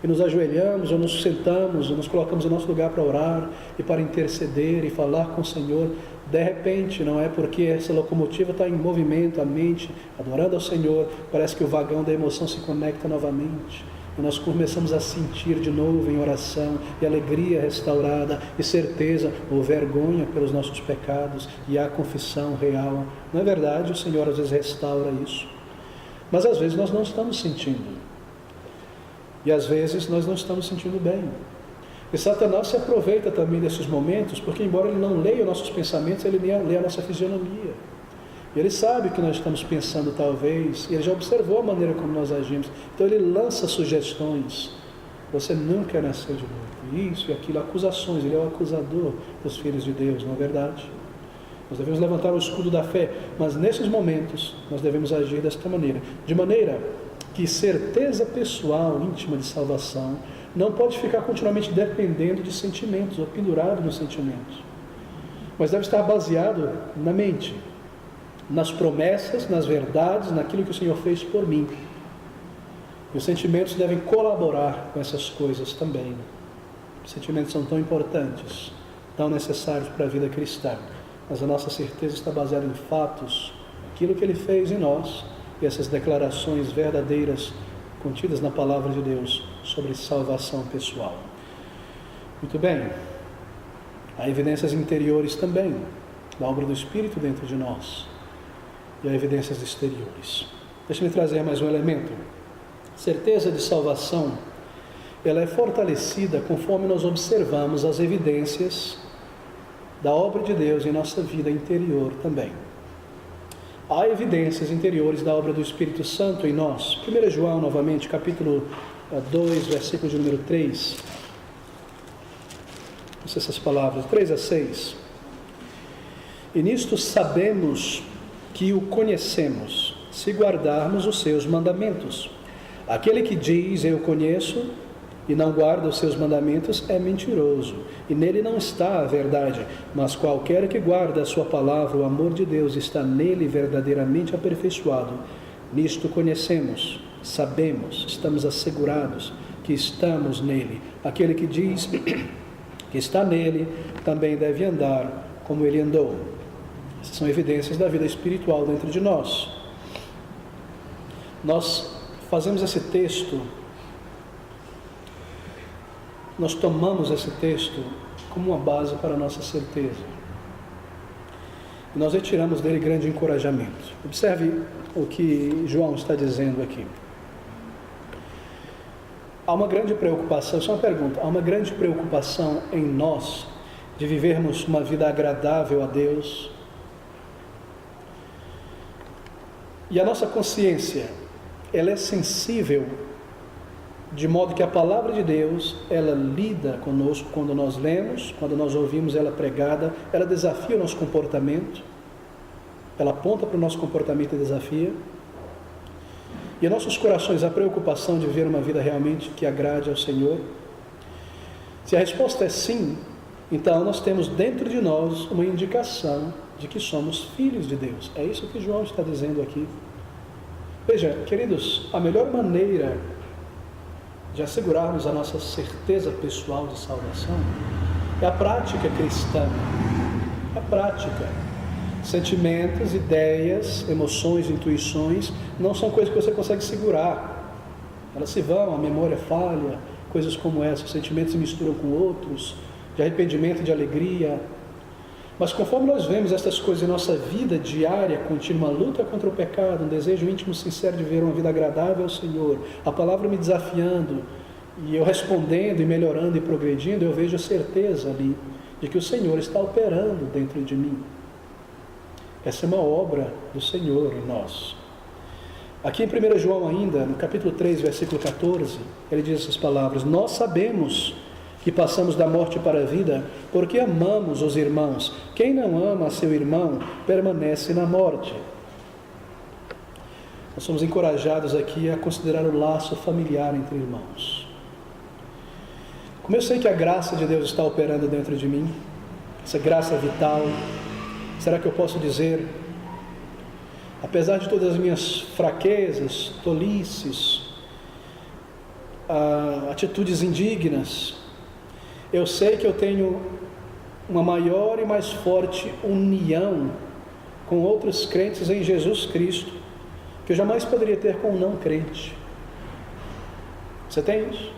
e nos ajoelhamos, ou nos sentamos, ou nos colocamos em nosso lugar para orar, e para interceder, e falar com o Senhor, de repente, não é porque essa locomotiva está em movimento, a mente, adorando ao Senhor, parece que o vagão da emoção se conecta novamente, e nós começamos a sentir de novo em oração, e alegria restaurada, e certeza ou vergonha pelos nossos pecados, e a confissão real. Não é verdade? O Senhor às vezes restaura isso, mas às vezes nós não estamos sentindo, e às vezes nós não estamos sentindo bem. E Satanás se aproveita também desses momentos, porque embora ele não leia os nossos pensamentos, ele lê a nossa fisionomia. E Ele sabe o que nós estamos pensando talvez, e Ele já observou a maneira como nós agimos. Então Ele lança sugestões. Você nunca nasceu de novo. Isso e aquilo, acusações. Ele é o acusador dos filhos de Deus, não é verdade? Nós devemos levantar o escudo da fé, mas nesses momentos nós devemos agir desta maneira. De maneira que certeza pessoal, íntima de salvação, não pode ficar continuamente dependendo de sentimentos, ou pendurado nos sentimentos. Mas deve estar baseado na mente, nas promessas, nas verdades, naquilo que o Senhor fez por mim. E os sentimentos devem colaborar com essas coisas também. Os sentimentos são tão importantes, tão necessários para a vida cristã. Mas a nossa certeza está baseada em fatos, aquilo que Ele fez em nós, e essas declarações verdadeiras contidas na Palavra de Deus sobre salvação pessoal. Muito bem. Há evidências interiores também, da obra do Espírito dentro de nós. E há evidências exteriores. Deixa-me trazer mais um elemento. Certeza de salvação, ela é fortalecida conforme nós observamos as evidências da obra de Deus em nossa vida interior também. Há evidências interiores da obra do Espírito Santo em nós. 1 João, novamente, capítulo 2, versículo de número 3. Essas palavras, 3 a 6. E nisto sabemos que o conhecemos, se guardarmos os seus mandamentos. Aquele que diz, eu conheço, e não guarda os seus mandamentos, é mentiroso, e nele não está a verdade. Mas qualquer que guarda a sua palavra, o amor de Deus está nele verdadeiramente aperfeiçoado. Nisto conhecemos, sabemos, estamos assegurados que estamos nele. Aquele que diz que está nele, também deve andar como ele andou. Essas são evidências da vida espiritual dentro de nós. Nós fazemos esse texto, nós tomamos esse texto como uma base para a nossa certeza. E nós retiramos dele grande encorajamento. Observe o que João está dizendo aqui. Há uma grande preocupação, só uma pergunta, há uma grande preocupação em nós de vivermos uma vida agradável a Deus. E a nossa consciência, ela é sensível, de modo que a palavra de Deus, ela lida conosco quando nós lemos, quando nós ouvimos ela pregada, ela desafia o nosso comportamento, ela aponta para o nosso comportamento e desafia. E em nossos corações a preocupação de viver uma vida realmente que agrade ao Senhor? Se a resposta é sim, então nós temos dentro de nós uma indicação de que somos filhos de Deus. É isso que João está dizendo aqui. Veja, queridos, a melhor maneira de assegurarmos a nossa certeza pessoal de salvação é a prática cristã. A prática. Sentimentos, ideias, emoções, intuições não são coisas que você consegue segurar. Elas se vão, a memória falha, coisas como essa, os sentimentos se misturam com outros, de arrependimento, de alegria. Mas conforme nós vemos essas coisas em nossa vida diária, contínua, uma luta contra o pecado, um desejo íntimo sincero de viver uma vida agradável ao Senhor, a palavra me desafiando, e eu respondendo e melhorando e progredindo, eu vejo a certeza ali de que o Senhor está operando dentro de mim. Essa é uma obra do Senhor em nós. Aqui em 1 João ainda, no capítulo 3, versículo 14, ele diz essas palavras: nós sabemos que passamos da morte para a vida, porque amamos os irmãos. Quem não ama seu irmão, permanece na morte. Nós somos encorajados aqui a considerar o laço familiar entre irmãos. Como eu sei que a graça de Deus está operando dentro de mim, essa graça vital, será que eu posso dizer, apesar de todas as minhas fraquezas, tolices, atitudes indignas, eu sei que eu tenho uma maior e mais forte união com outros crentes em Jesus Cristo, que eu jamais poderia ter com um não crente. Você tem isso?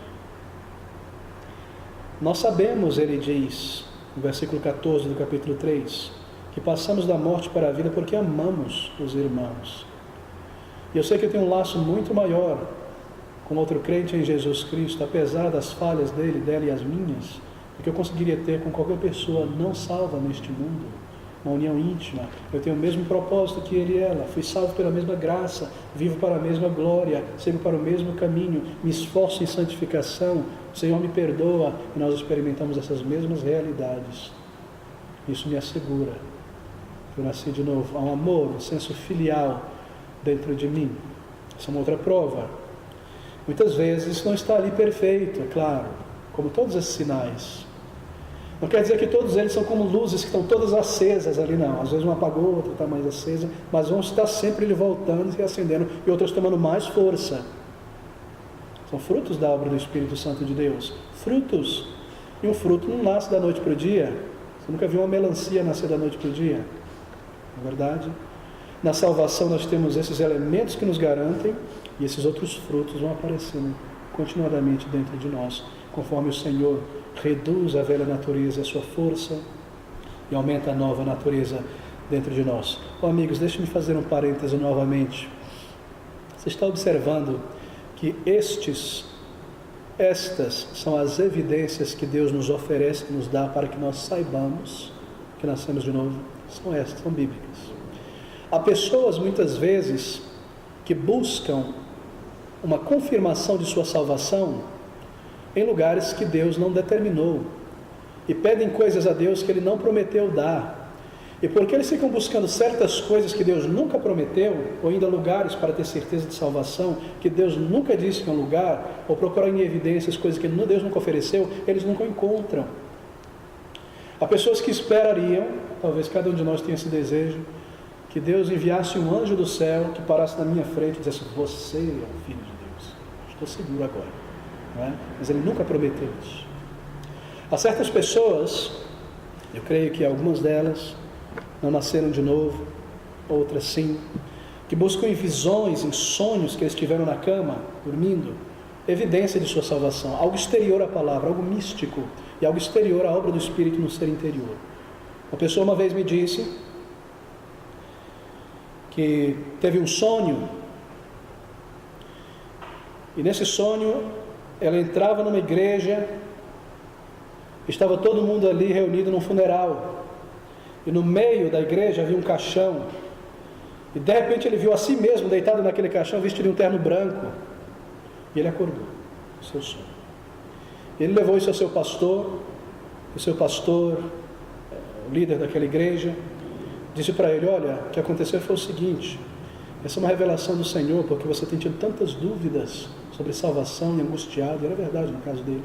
Nós sabemos, ele diz, no versículo 14 do capítulo 3, que passamos da morte para a vida porque amamos os irmãos. E eu sei que eu tenho um laço muito maior com outro crente em Jesus Cristo, apesar das falhas dele, dela e as minhas, do que eu conseguiria ter com qualquer pessoa não salva neste mundo, uma união íntima. Eu tenho o mesmo propósito que ele e ela. Fui salvo pela mesma graça, vivo para a mesma glória, sigo para o mesmo caminho, me esforço em santificação, o Senhor me perdoa, e nós experimentamos essas mesmas realidades. Isso me assegura que eu nasci de novo. Há um amor, um senso filial dentro de mim. Essa é uma outra prova. Muitas vezes não está ali perfeito, é claro, como todos esses sinais. Não quer dizer que todos eles são como luzes que estão todas acesas ali, não. Às vezes uma apagou, outra está mais acesa, mas vão estar sempre ele voltando e acendendo, e outras tomando mais força. São frutos da obra do Espírito Santo de Deus. Frutos. E um fruto não nasce da noite para o dia. Você nunca viu uma melancia nascer da noite para o dia? Não é verdade? Na salvação nós temos esses elementos que nos garantem, e esses outros frutos vão aparecendo continuadamente dentro de nós, conforme o Senhor reduz a velha natureza e a sua força e aumenta a nova natureza dentro de nós. Amigos, deixe-me fazer um parêntese novamente. Você está observando que estas são as evidências que Deus nos oferece, que nos dá para que nós saibamos que nascemos de novo? São estas, são bíblicas. Há pessoas muitas vezes que buscam uma confirmação de sua salvação em lugares que Deus não determinou, e pedem coisas a Deus que Ele não prometeu dar, e porque eles ficam buscando certas coisas que Deus nunca prometeu, ou ainda lugares para ter certeza de salvação, que Deus nunca disse que é um lugar, ou procuram em evidências coisas que Deus nunca ofereceu, eles nunca encontram. Há pessoas que esperariam, talvez cada um de nós tenha esse desejo, que Deus enviasse um anjo do céu que parasse na minha frente e dissesse: você é o Filho de Deus, estou seguro agora. Mas Ele nunca prometeu isso. Há certas pessoas, eu creio que algumas delas não nasceram de novo, outras sim, que buscam em visões, em sonhos que eles tiveram na cama, dormindo, evidência de sua salvação, algo exterior à palavra, algo místico, e algo exterior à obra do Espírito no ser interior. Uma pessoa uma vez me disse que teve um sonho, e nesse sonho ela entrava numa igreja, estava todo mundo ali reunido num funeral, e no meio da igreja havia um caixão, e de repente ele viu a si mesmo deitado naquele caixão, vestido de um terno branco, e ele acordou do seu sonho. Ele levou isso ao seu pastor, o seu pastor, o líder daquela igreja, disse para ele: olha, o que aconteceu foi o seguinte, essa é uma revelação do Senhor, porque você tem tido tantas dúvidas sobre salvação e angustiado, era verdade no caso dele.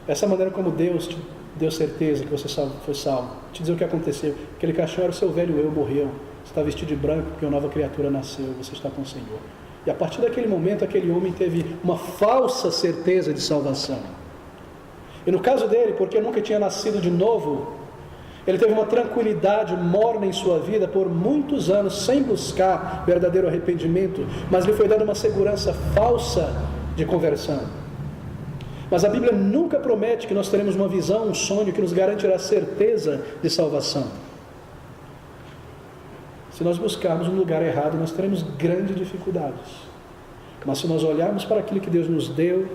Essa maneira como Deus te deu certeza que você foi salvo, te dizer o que aconteceu, aquele caixão era o seu velho eu, morreu, você está vestido de branco porque uma nova criatura nasceu, você está com o Senhor. E a partir daquele momento, aquele homem teve uma falsa certeza de salvação. E no caso dele, porque nunca tinha nascido de novo, ele teve uma tranquilidade morna em sua vida por muitos anos, sem buscar verdadeiro arrependimento, mas lhe foi dada uma segurança falsa de conversão. Mas a Bíblia nunca promete que nós teremos uma visão, um sonho que nos garantirá certeza de salvação. Se nós buscarmos um lugar errado, nós teremos grandes dificuldades. Mas se nós olharmos para aquilo que Deus nos deu,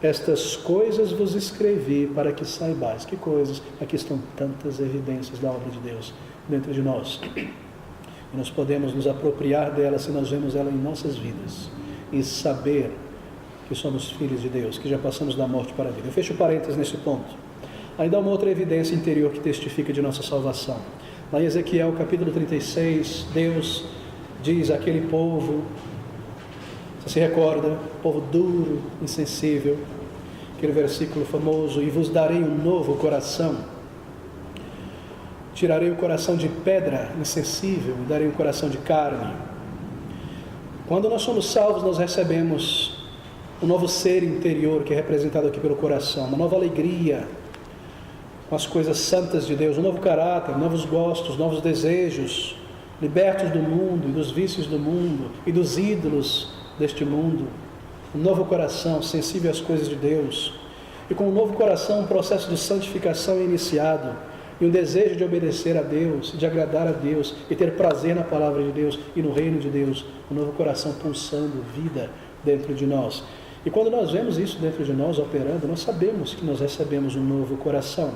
estas coisas vos escrevi para que saibais. Que coisas? Aqui estão tantas evidências da obra de Deus dentro de nós. E nós podemos nos apropriar delas se nós vemos ela em nossas vidas. E saber que somos filhos de Deus, que já passamos da morte para a vida. Eu fecho parênteses nesse ponto. Ainda há uma outra evidência interior que testifica de nossa salvação. Lá em Ezequiel capítulo 36, Deus diz àquele povo, você se recorda, povo duro, insensível, aquele versículo famoso: e vos darei um novo coração, tirarei o coração de pedra insensível e darei um coração de carne. Quando nós somos salvos, nós recebemos um novo ser interior, que é representado aqui pelo coração, uma nova alegria com as coisas santas de Deus, um novo caráter, novos gostos, novos desejos, libertos do mundo e dos vícios do mundo e dos ídolos deste mundo, um novo coração sensível às coisas de Deus, e com um novo coração um processo de santificação é iniciado, e um desejo de obedecer a Deus, de agradar a Deus, e ter prazer na palavra de Deus e no reino de Deus, um novo coração pulsando vida dentro de nós. E quando nós vemos isso dentro de nós operando, nós sabemos que nós recebemos um novo coração.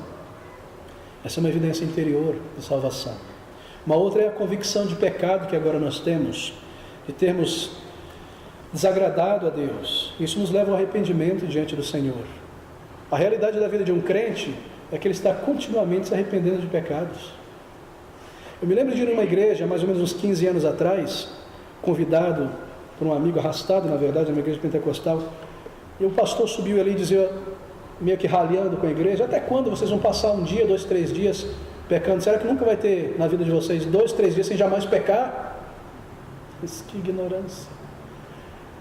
Essa é uma evidência interior de salvação. Uma outra é a convicção de pecado que agora nós temos, de termos desagradado a Deus. Isso nos leva ao arrependimento diante do Senhor. A realidade da vida de um crente é que ele está continuamente se arrependendo de pecados. Eu me lembro de ir numa igreja, mais ou menos uns 15 anos atrás, convidado por um amigo, arrastado na verdade, numa igreja pentecostal, e o pastor subiu ali e dizia, meio que ralhando com a igreja: até quando vocês vão passar um dia, 2, 3 dias pecando? Será que nunca vai ter na vida de vocês 2, 3 dias sem jamais pecar? Que ignorância!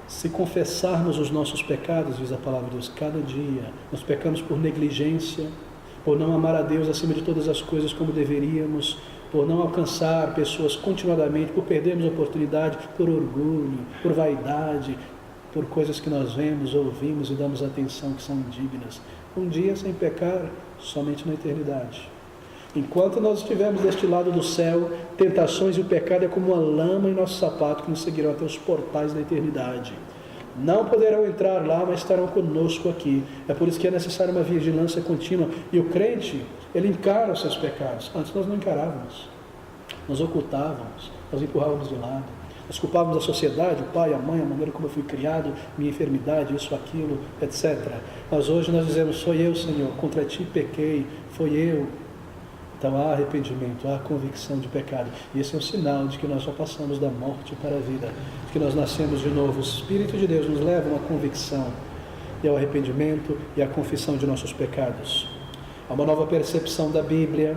Se confessarmos os nossos pecados, diz a palavra de Deus, cada dia, nós pecamos por negligência, por não amar a Deus acima de todas as coisas como deveríamos, por não alcançar pessoas continuadamente, por perdermos oportunidade, por orgulho, por vaidade, por coisas que nós vemos, ouvimos e damos atenção que são indignas. Um dia sem pecar, somente na eternidade. Enquanto nós estivermos deste lado do céu, tentações e o pecado é como uma lama em nosso sapato que nos seguirão até os portais da eternidade. Não poderão entrar lá, mas estarão conosco aqui. É por isso que é necessária uma vigilância contínua. E o crente, ele encara os seus pecados. Antes nós não encarávamos. Nós ocultávamos, nós empurrávamos de lado. Nós culpávamos a sociedade, o pai, a mãe, a maneira como eu fui criado, minha enfermidade, isso, aquilo, etc. Mas hoje nós dizemos: foi eu, Senhor, contra ti pequei, foi eu. Então há arrependimento, há convicção de pecado. E esse é um sinal de que nós já passamos da morte para a vida, de que nós nascemos de novo. O Espírito de Deus nos leva a uma convicção e ao arrependimento e à confissão de nossos pecados. Há uma nova percepção da Bíblia,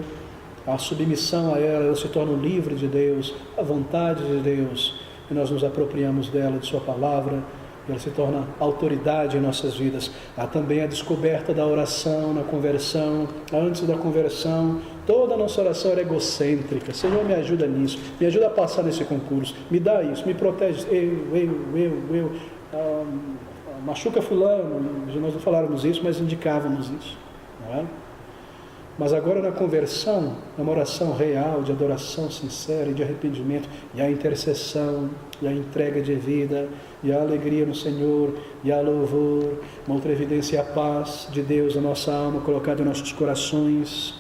a submissão a ela se torna o livro de Deus, a vontade de Deus, e nós nos apropriamos dela, de sua palavra, e ela se torna autoridade em nossas vidas. Há também a descoberta da oração na conversão. Antes da conversão, toda a nossa oração era egocêntrica. Senhor, me ajuda nisso, me ajuda a passar nesse concurso, me dá isso, me protege, eu, machuca fulano. Nós não falávamos isso, mas indicávamos isso, não é? Mas agora na conversão, numa oração real, de adoração sincera e de arrependimento, e a intercessão, e a entrega de vida, e a alegria no Senhor, e a louvor, uma outra evidência é a paz de Deus na nossa alma, colocada em nossos corações,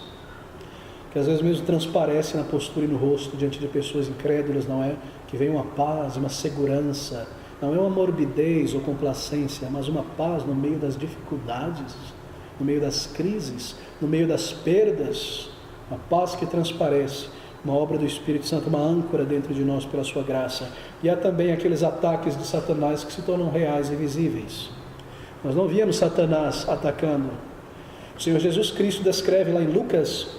que às vezes mesmo transparece na postura e no rosto diante de pessoas incrédulas, não é? Que vem uma paz, uma segurança, não é uma morbidez ou complacência, mas uma paz no meio das dificuldades, no meio das crises, no meio das perdas, uma paz que transparece, uma obra do Espírito Santo, uma âncora dentro de nós pela sua graça. E há também aqueles ataques de Satanás que se tornam reais e visíveis. Nós não víamos Satanás atacando. O Senhor Jesus Cristo descreve lá em Lucas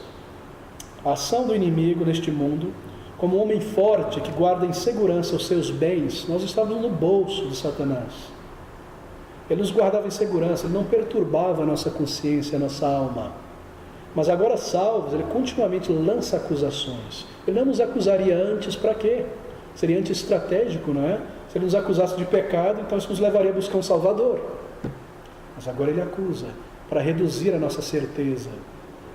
a ação do inimigo neste mundo como um homem forte que guarda em segurança os seus bens. Nós estávamos no bolso de Satanás. Ele nos guardava em segurança, ele não perturbava a nossa consciência, a nossa alma. Mas agora salvos, ele continuamente lança acusações. Ele não nos acusaria antes, para quê? Seria anti-estratégico, não é? Se ele nos acusasse de pecado, então isso nos levaria a buscar um Salvador. Mas agora ele acusa, para reduzir a nossa certeza,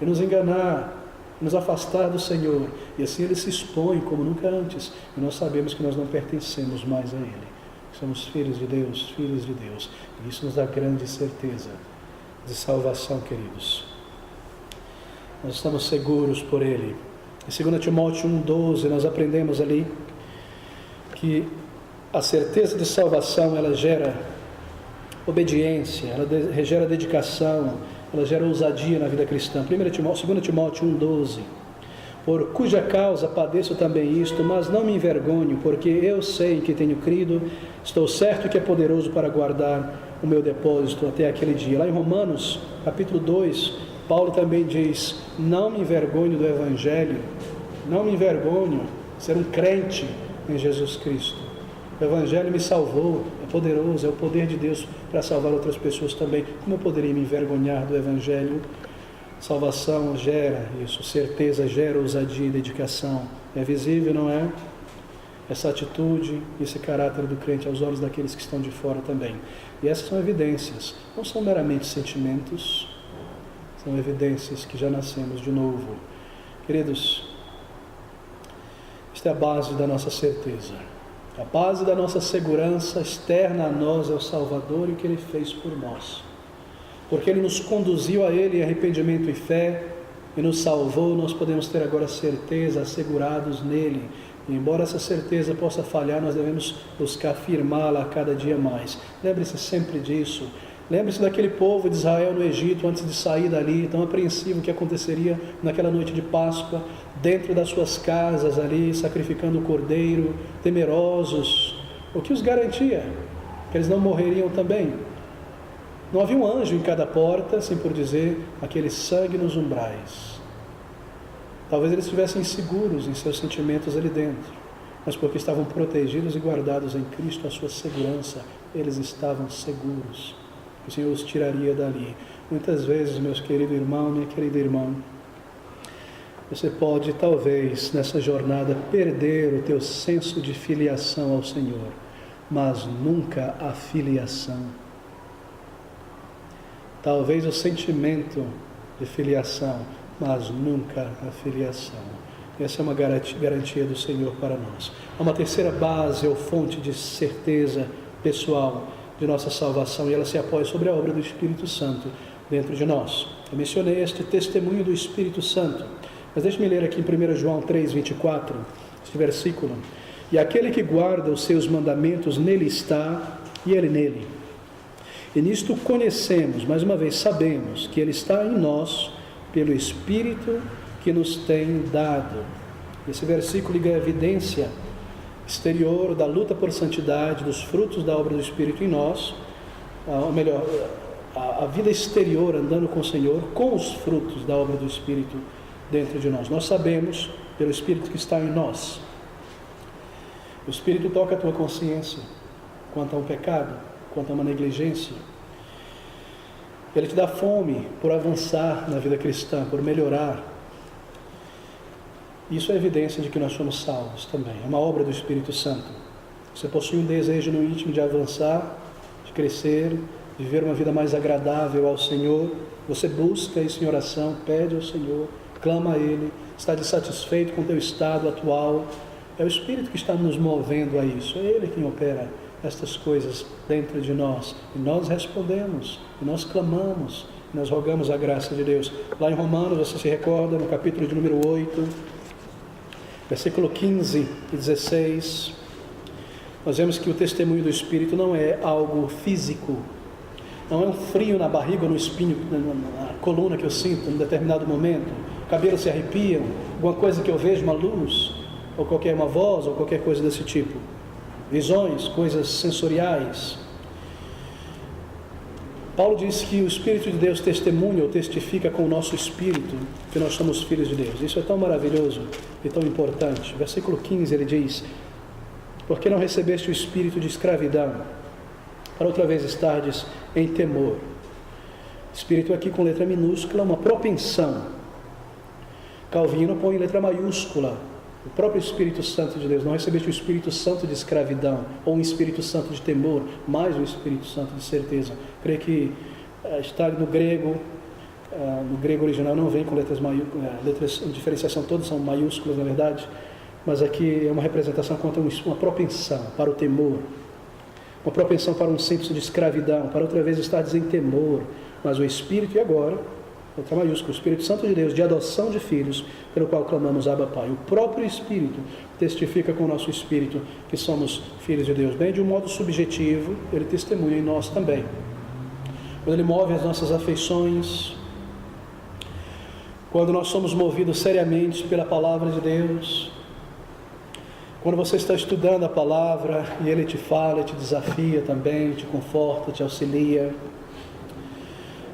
e nos enganar, nos afastar do Senhor. E assim ele se expõe como nunca antes. E nós sabemos que nós não pertencemos mais a ele. Somos filhos de Deus, filhos de Deus. E isso nos dá grande certeza de salvação, queridos. Nós estamos seguros por Ele. Em 2 Timóteo 1,12, nós aprendemos ali que a certeza de salvação, ela gera obediência, ela gera dedicação, ela gera ousadia na vida cristã. 2 Timóteo 1,12. Por cuja causa padeço também isto, mas não me envergonho, porque eu sei que tenho crido, estou certo que é poderoso para guardar o meu depósito até aquele dia. Lá em Romanos, capítulo 2, Paulo também diz: não me envergonho do Evangelho, não me envergonho de ser um crente em Jesus Cristo. O Evangelho me salvou, é poderoso, é o poder de Deus para salvar outras pessoas também. Como eu poderia me envergonhar do Evangelho? Salvação gera isso, certeza gera ousadia e dedicação. É visível, não é? Essa atitude, esse caráter do crente aos olhos daqueles que estão de fora também. E essas são evidências, não são meramente sentimentos, são evidências que já nascemos de novo. Queridos, esta é a base da nossa certeza. A base da nossa segurança externa a nós é o Salvador e o que Ele fez por nós. Porque Ele nos conduziu a Ele em arrependimento e fé, e nos salvou, nós podemos ter agora certeza, assegurados nele. E embora essa certeza possa falhar, nós devemos buscar firmá-la a cada dia mais. Lembre-se sempre disso. Lembre-se daquele povo de Israel no Egito, antes de sair dali, tão apreensivo o que aconteceria naquela noite de Páscoa, dentro das suas casas ali, sacrificando o cordeiro, temerosos. O que os garantia? Que eles não morreriam também. Não havia um anjo em cada porta, assim por dizer, aquele sangue nos umbrais. Talvez eles estivessem seguros em seus sentimentos ali dentro, mas porque estavam protegidos e guardados em Cristo, a sua segurança, eles estavam seguros. O Senhor os tiraria dali. Muitas vezes, meus queridos irmãos, minha querida irmã, você pode, talvez, nessa jornada, perder o teu senso de filiação ao Senhor, mas nunca a filiação. Talvez o sentimento de filiação, mas nunca a filiação. Essa é uma garantia do Senhor para nós. Há uma terceira base ou fonte de certeza pessoal de nossa salvação, e ela se apoia sobre a obra do Espírito Santo dentro de nós. Eu mencionei este testemunho do Espírito Santo, mas deixe-me ler aqui em 1 João 3,24, este versículo. E aquele que guarda os seus mandamentos, nele está, e ele nele. E nisto conhecemos, mais uma vez, sabemos que ele está em nós, pelo Espírito que nos tem dado. Esse versículo liga a evidência exterior da luta por santidade, dos frutos da obra do Espírito em nós, ou melhor, a vida exterior andando com o Senhor, com os frutos da obra do Espírito dentro de nós. Nós sabemos, pelo Espírito que está em nós. O Espírito toca a tua consciência quanto a um pecado, quanto a uma negligência. Ele te dá fome por avançar na vida cristã, por melhorar. Isso é evidência de que nós somos salvos também. É uma obra do Espírito Santo. Você possui um desejo no íntimo de avançar, de crescer, de viver uma vida mais agradável ao Senhor. Você busca isso em oração, pede ao Senhor, clama a Ele, está insatisfeito com o teu estado atual. É o Espírito que está nos movendo a isso. É Ele quem opera estas coisas dentro de nós. E nós respondemos, e nós clamamos, e nós rogamos a graça de Deus. Lá em Romanos, você se recorda, no capítulo de número 8, versículo 15 e 16, nós vemos que o testemunho do Espírito não é algo físico, não é um frio na barriga, no espinho, na coluna que eu sinto em determinado momento, cabelos se arrepiam, alguma coisa que eu vejo, uma luz, ou qualquer uma voz, ou qualquer coisa desse tipo. Visões, coisas sensoriais. Paulo diz que o Espírito de Deus testemunha ou testifica com o nosso espírito que nós somos filhos de Deus. Isso é tão maravilhoso e tão importante. Versículo 15 ele diz: porque não recebeste o espírito de escravidão, para outra vez estardes em temor. Espírito aqui com letra minúscula, uma propensão. Calvino põe letra maiúscula. O próprio Espírito Santo de Deus. Não recebeste o Espírito Santo de escravidão, ou um Espírito Santo de temor, mais um Espírito Santo de certeza. Creio que está no grego original não vem com letras em diferenciação, todas são maiúsculas na verdade, mas aqui é uma representação quanto a uma propensão para o temor, uma propensão para um senso de escravidão, para outra vez estar em temor, mas o Espírito, e agora, letra maiúscula, o Espírito Santo de Deus, de adoção de filhos, pelo qual clamamos Abba Pai. O próprio Espírito testifica com o nosso Espírito que somos filhos de Deus. Bem, de um modo subjetivo, Ele testemunha em nós também. Quando Ele move as nossas afeições, quando nós somos movidos seriamente pela Palavra de Deus, quando você está estudando a Palavra e Ele te fala, te desafia também, te conforta, te auxilia,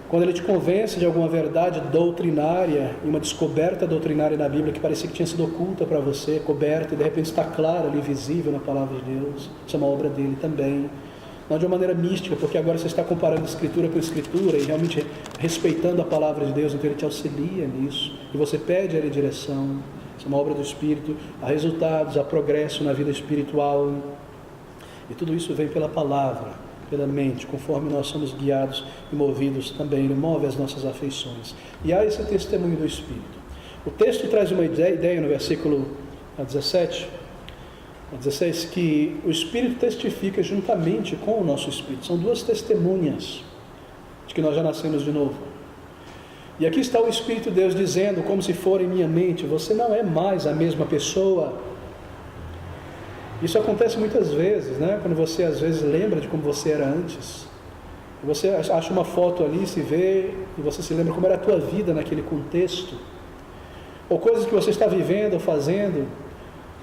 quando Ele te convence de alguma verdade doutrinária, uma descoberta doutrinária na Bíblia que parecia que tinha sido oculta para você, coberta, e de repente está clara ali, visível na Palavra de Deus, isso é uma obra dele também. Não de uma maneira mística, porque agora você está comparando Escritura com Escritura e realmente respeitando a Palavra de Deus, então Ele te auxilia nisso, e você pede a Ele direção. Isso é uma obra do Espírito, há resultados, há progresso na vida espiritual, e tudo isso vem pela Palavra, pela mente, conforme nós somos guiados e movidos também. Ele move as nossas afeições. E há esse testemunho do Espírito. O texto traz uma ideia no versículo 17, 16, que o Espírito testifica juntamente com o nosso Espírito. São duas testemunhas de que nós já nascemos de novo. E aqui está o Espírito de Deus dizendo, como se for em minha mente, você não é mais a mesma pessoa. Isso acontece muitas vezes, né? Quando você às vezes lembra de como você era antes. Você acha uma foto ali, se vê, e você se lembra como era a tua vida naquele contexto. Ou coisas que você está vivendo ou fazendo,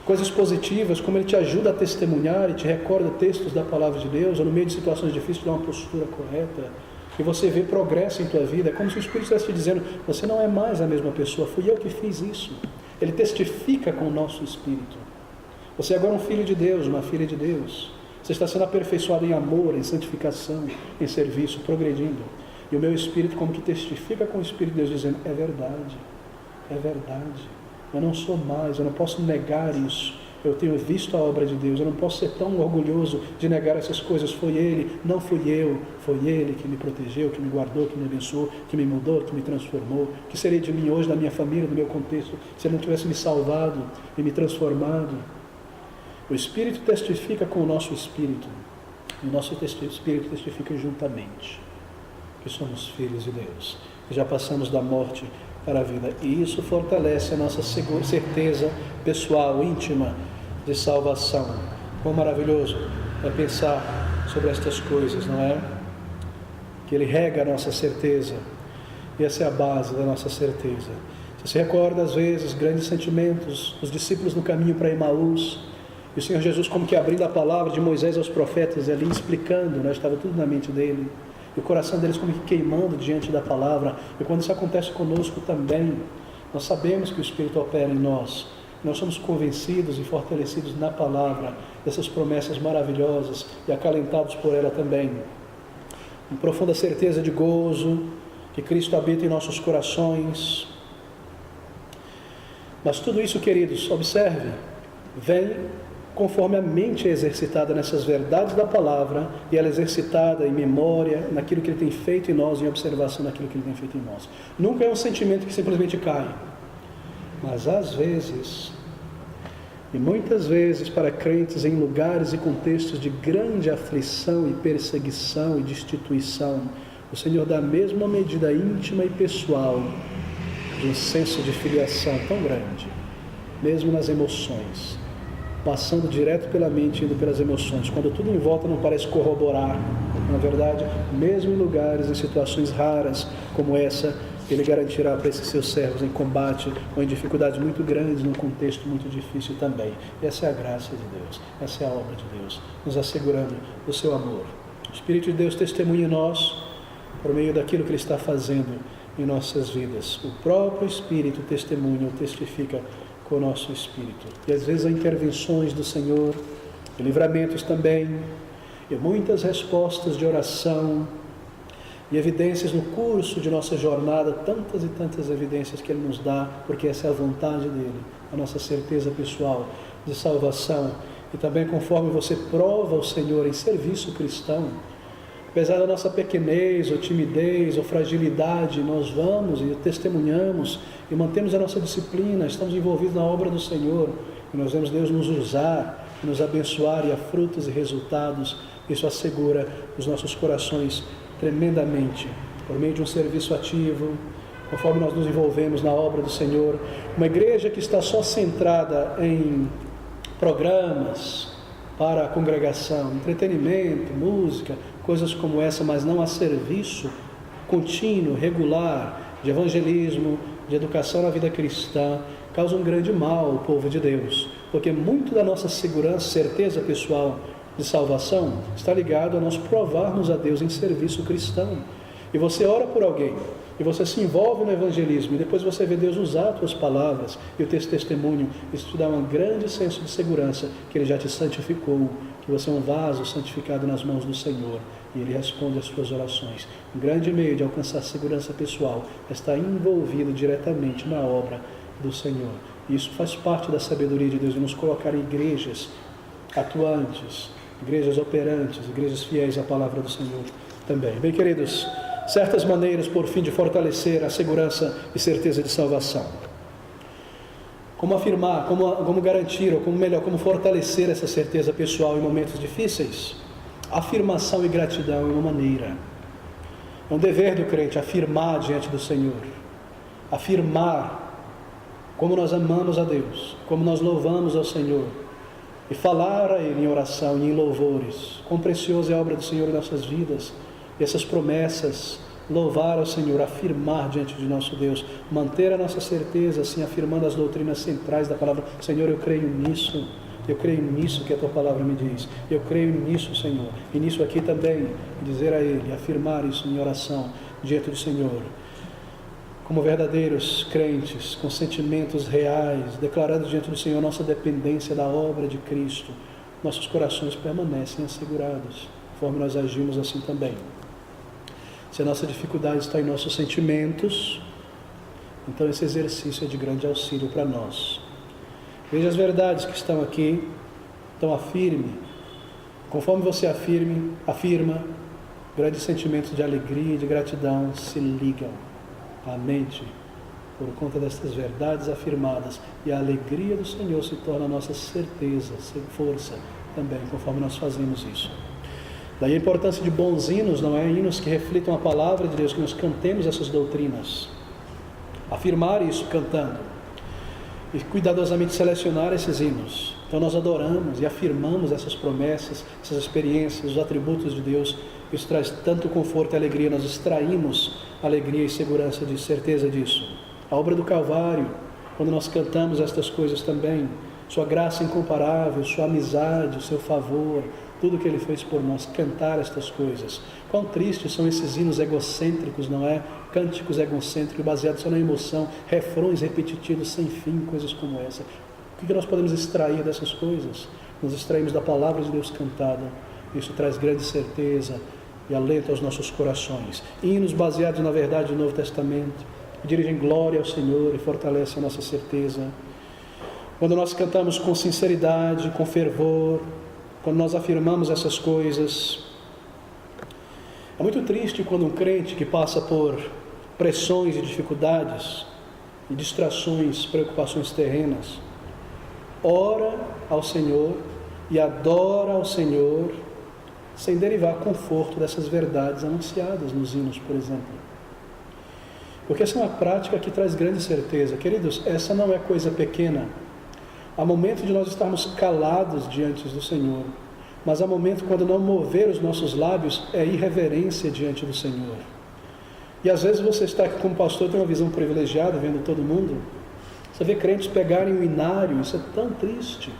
coisas positivas, como ele te ajuda a testemunhar e te recorda textos da palavra de Deus, ou no meio de situações difíceis te dá uma postura correta, e você vê progresso em tua vida. É como se o Espírito estivesse te dizendo, você não é mais a mesma pessoa, fui eu que fiz isso. Ele testifica com o nosso espírito. Você é agora um filho de Deus, uma filha de Deus. Você está sendo aperfeiçoado em amor, em santificação, em serviço, progredindo. E o meu espírito como que testifica com o Espírito de Deus, dizendo, é verdade, eu não sou mais, eu não posso negar isso. Eu tenho visto a obra de Deus, eu não posso ser tão orgulhoso de negar essas coisas. Foi Ele, não fui eu, foi Ele que me protegeu, que me guardou, que me abençoou, que me mudou, que me transformou. O que seria de mim hoje, da minha família, do meu contexto, se Ele não tivesse me salvado e me transformado? O Espírito testifica com o nosso Espírito, e o nosso Espírito testifica juntamente que somos filhos de Deus, que já passamos da morte para a vida, e isso fortalece a nossa certeza pessoal, íntima, de salvação. Quão maravilhoso é pensar sobre estas coisas, não é? Que Ele rega a nossa certeza, e essa é a base da nossa certeza. Você se recorda, às vezes, grandes sentimentos, os discípulos no caminho para Emaús, e o Senhor Jesus como que abrindo a palavra de Moisés aos profetas, ali explicando, né? Estava tudo na mente dele, e o coração deles como que queimando diante da palavra. E quando isso acontece conosco também, nós sabemos que o Espírito opera em nós, nós somos convencidos e fortalecidos na palavra, dessas promessas maravilhosas, e acalentados por ela também, com profunda certeza de gozo, que Cristo habita em nossos corações. Mas tudo isso, queridos, observe, vem conforme a mente é exercitada nessas verdades da palavra, e ela é exercitada em memória, naquilo que Ele tem feito em nós, em observação naquilo que Ele tem feito em nós. Nunca é um sentimento que simplesmente cai, mas às vezes, e muitas vezes para crentes em lugares e contextos de grande aflição e perseguição e destituição, o Senhor dá a mesma medida íntima e pessoal de um senso de filiação tão grande, mesmo nas emoções, passando direto pela mente, indo pelas emoções, quando tudo em volta não parece corroborar. Na verdade, mesmo em lugares, em situações raras como essa, Ele garantirá para esses seus servos em combate ou em dificuldades muito grandes, num contexto muito difícil também. Essa é a graça de Deus, essa é a obra de Deus, nos assegurando o seu amor. O Espírito de Deus testemunha em nós, por meio daquilo que Ele está fazendo em nossas vidas. O próprio Espírito testemunha ou testifica com o nosso espírito. E às vezes há intervenções do Senhor, e livramentos também, e muitas respostas de oração, e evidências no curso de nossa jornada, tantas e tantas evidências que Ele nos dá, porque essa é a vontade dEle, a nossa certeza pessoal de salvação. E também conforme você prova o Senhor em serviço cristão, apesar da nossa pequenez, ou timidez, ou fragilidade, nós vamos e testemunhamos e mantemos a nossa disciplina, estamos envolvidos na obra do Senhor, e nós vemos Deus nos usar, nos abençoar, e há frutos e resultados. Isso assegura os nossos corações tremendamente, por meio de um serviço ativo, conforme nós nos envolvemos na obra do Senhor. Uma igreja que está só centrada em programas para a congregação, entretenimento, música, coisas como essa, mas não há serviço contínuo, regular, de evangelismo, de educação na vida cristã, causa um grande mal ao povo de Deus, porque muito da nossa segurança, certeza pessoal de salvação está ligado a nós provarmos a Deus em serviço cristão. E você ora por alguém, e você se envolve no evangelismo, e depois você vê Deus usar as tuas palavras e o teu testemunho. Isso te dá um grande senso de segurança, que Ele já te santificou, que você é um vaso santificado nas mãos do Senhor, e Ele responde às suas orações. Um grande meio de alcançar segurança pessoal é estar envolvido diretamente na obra do Senhor. E isso faz parte da sabedoria de Deus, de nos colocar em igrejas atuantes, igrejas operantes, igrejas fiéis à palavra do Senhor também. Bem, queridos, certas maneiras, por fim, de fortalecer a segurança e certeza de salvação. Como afirmar, como garantir, ou como fortalecer essa certeza pessoal em momentos difíceis? Afirmação e gratidão é uma maneira. É um dever do crente afirmar diante do Senhor, afirmar como nós amamos a Deus, como nós louvamos ao Senhor, e falar a Ele em oração e em louvores. Quão preciosa é a obra do Senhor em nossas vidas, e essas promessas, louvar ao Senhor, afirmar diante de nosso Deus, manter a nossa certeza, assim, afirmando as doutrinas centrais da palavra. Senhor, eu creio nisso que a Tua palavra me diz, eu creio nisso, Senhor, e nisso aqui também, dizer a Ele, afirmar isso em oração diante do Senhor, como verdadeiros crentes, com sentimentos reais, declarando diante do Senhor nossa dependência da obra de Cristo. Nossos corações permanecem assegurados, conforme nós agimos assim também. Se a nossa dificuldade está em nossos sentimentos, então esse exercício é de grande auxílio para nós. Veja as verdades que estão aqui, então afirme. Conforme você afirma, grandes sentimentos de alegria e de gratidão se ligam à mente por conta destas verdades afirmadas, e a alegria do Senhor se torna a nossa certeza, força também, conforme nós fazemos isso. Daí a importância de bons hinos, não é? Hinos que reflitam a palavra de Deus, que nós cantemos essas doutrinas. Afirmar isso cantando. E cuidadosamente selecionar esses hinos. Então nós adoramos e afirmamos essas promessas, essas experiências, os atributos de Deus. Isso traz tanto conforto e alegria. Nós extraímos alegria e segurança de certeza disso. A obra do Calvário, quando nós cantamos estas coisas também, sua graça incomparável, sua amizade, o seu favor, tudo que Ele fez por nós, cantar estas coisas. Quão tristes são esses hinos egocêntricos, não é? Cânticos egocêntricos, baseados só na emoção, refrões repetitivos sem fim, coisas como essa. O que nós podemos extrair dessas coisas? Nós extraímos da palavra de Deus cantada. Isso traz grande certeza e alento aos nossos corações. Hinos baseados na verdade do Novo Testamento, que dirigem glória ao Senhor e fortalecem a nossa certeza. Quando nós cantamos com sinceridade, com fervor, quando nós afirmamos essas coisas, é muito triste quando um crente que passa por pressões e dificuldades, e distrações, preocupações terrenas, ora ao Senhor e adora ao Senhor, sem derivar conforto dessas verdades anunciadas nos hinos, por exemplo. Porque essa é uma prática que traz grande certeza. Queridos, essa não é coisa pequena. Há momento de nós estarmos calados diante do Senhor, mas há momento quando não mover os nossos lábios é irreverência diante do Senhor. E às vezes você está aqui como pastor, tem uma visão privilegiada, vendo todo mundo. Você vê crentes pegarem o inário, isso é tão triste,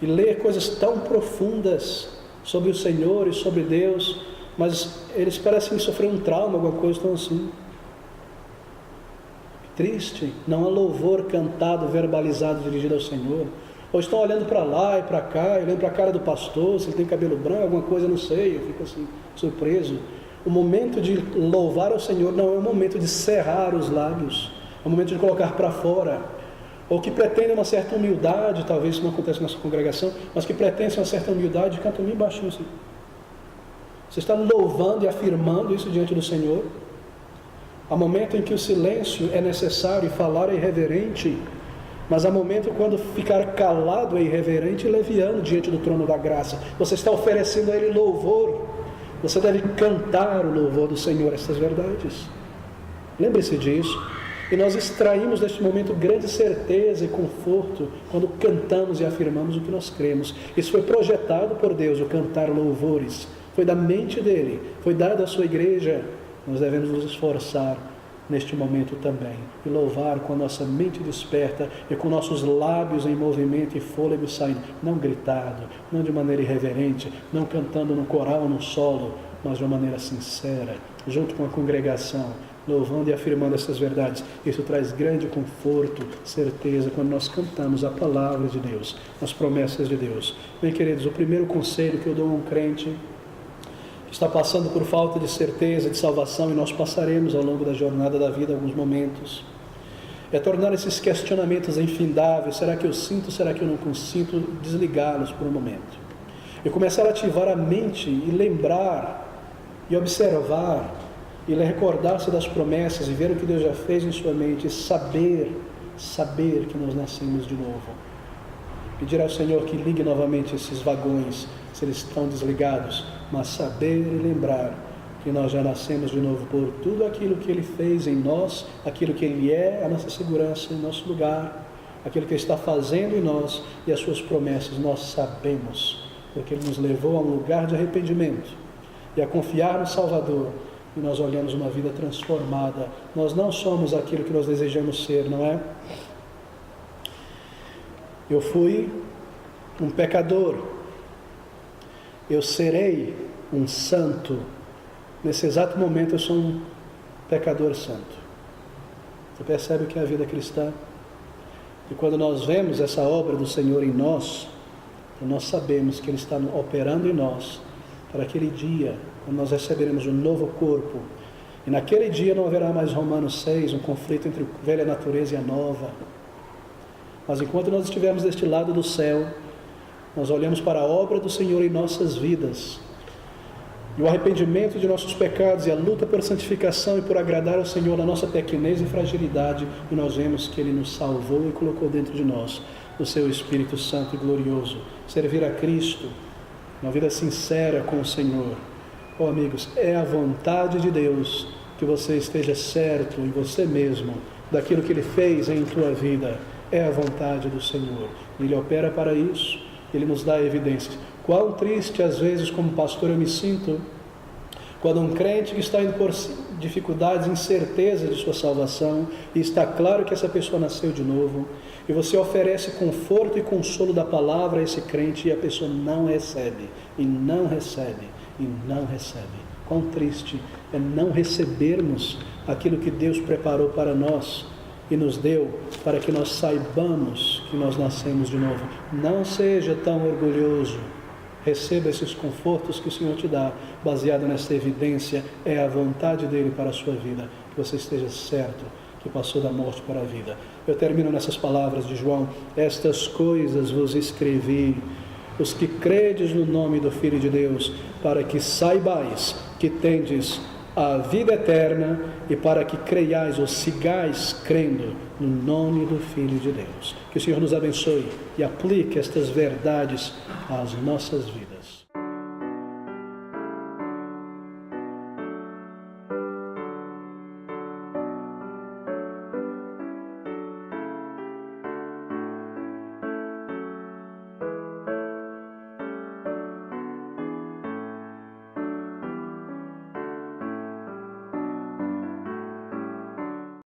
e ler coisas tão profundas sobre o Senhor e sobre Deus, mas eles parecem sofrer um trauma, alguma coisa tão assim. Triste, não há louvor cantado, verbalizado, dirigido ao Senhor. Ou estão olhando para lá e para cá, olhando para a cara do pastor, se ele tem cabelo branco, alguma coisa, não sei, eu fico assim, surpreso. O momento de louvar ao Senhor não é o momento de cerrar os lábios, é o momento de colocar para fora. Ou que pretendem uma certa humildade, talvez isso não aconteça na sua congregação, mas que pretendem uma certa humildade, cantam bem baixinho assim. Você está louvando e afirmando isso diante do Senhor. Há momento em que o silêncio é necessário e falar é irreverente, mas há momento quando ficar calado é irreverente e leviano diante do trono da graça. Você está oferecendo a Ele louvor. Você deve cantar o louvor do Senhor, essas verdades. Lembre-se disso. E nós extraímos deste momento grande certeza e conforto quando cantamos e afirmamos o que nós cremos. Isso foi projetado por Deus, o cantar louvores. Foi da mente dEle, foi dado à sua igreja. Nós devemos nos esforçar neste momento também e louvar com a nossa mente desperta e com nossos lábios em movimento e fôlego saindo, não gritado, não de maneira irreverente, não cantando no coral ou no solo, mas de uma maneira sincera, junto com a congregação, louvando e afirmando essas verdades. Isso traz grande conforto, certeza, quando nós cantamos a palavra de Deus, as promessas de Deus. Bem, queridos, o primeiro conselho que eu dou a um crente está passando por falta de certeza, de salvação, e nós passaremos ao longo da jornada da vida alguns momentos, é tornar esses questionamentos infindáveis, será que eu sinto, será que eu não consinto, desligá-los por um momento, e começar a ativar a mente, e lembrar, e observar, e recordar-se das promessas, e ver o que Deus já fez em sua mente, e saber que nós nascemos de novo. Pedir ao Senhor que ligue novamente esses vagões, se eles estão desligados, mas saber e lembrar que nós já nascemos de novo por tudo aquilo que Ele fez em nós, aquilo que Ele é, a nossa segurança em nosso lugar, aquilo que Ele está fazendo em nós e as suas promessas nós sabemos, porque Ele nos levou a um lugar de arrependimento e a confiar no Salvador, e nós olhamos uma vida transformada. Nós não somos aquilo que nós desejamos ser, não é? Eu fui um pecador, eu serei um santo. Nesse exato momento eu sou um pecador santo. Você percebe o que é a vida cristã? E quando nós vemos essa obra do Senhor em nós, nós sabemos que Ele está operando em nós para aquele dia, quando nós receberemos um novo corpo. E naquele dia não haverá mais Romanos 6, um conflito entre a velha natureza e a nova. Mas enquanto nós estivermos deste lado do céu, nós olhamos para a obra do Senhor em nossas vidas, e o arrependimento de nossos pecados e a luta por santificação e por agradar ao Senhor na nossa pequenez e fragilidade, e nós vemos que Ele nos salvou e colocou dentro de nós o Seu Espírito Santo e glorioso. Servir a Cristo, uma vida sincera com o Senhor. Oh, amigos, é a vontade de Deus que você esteja certo em você mesmo daquilo que Ele fez em tua vida. É a vontade do Senhor. Ele opera para isso, Ele nos dá evidências. Quão triste, às vezes, como pastor, eu me sinto quando um crente que está indo por dificuldades, incerteza de sua salvação, e está claro que essa pessoa nasceu de novo, e você oferece conforto e consolo da palavra a esse crente, e a pessoa não recebe, e não recebe, e não recebe. Quão triste é não recebermos aquilo que Deus preparou para nós e nos deu, para que nós saibamos que nós nascemos de novo. Não seja tão orgulhoso. Receba esses confortos que o Senhor te dá, baseado nessa evidência. É a vontade dEle para a sua vida, que você esteja certo que passou da morte para a vida. Eu termino nessas palavras de João: estas coisas vos escrevi, os que credes no nome do Filho de Deus, para que saibais que tendes a vida eterna, e para que creiais ou sigais crendo no nome do Filho de Deus. Que o Senhor nos abençoe e aplique estas verdades às nossas vidas.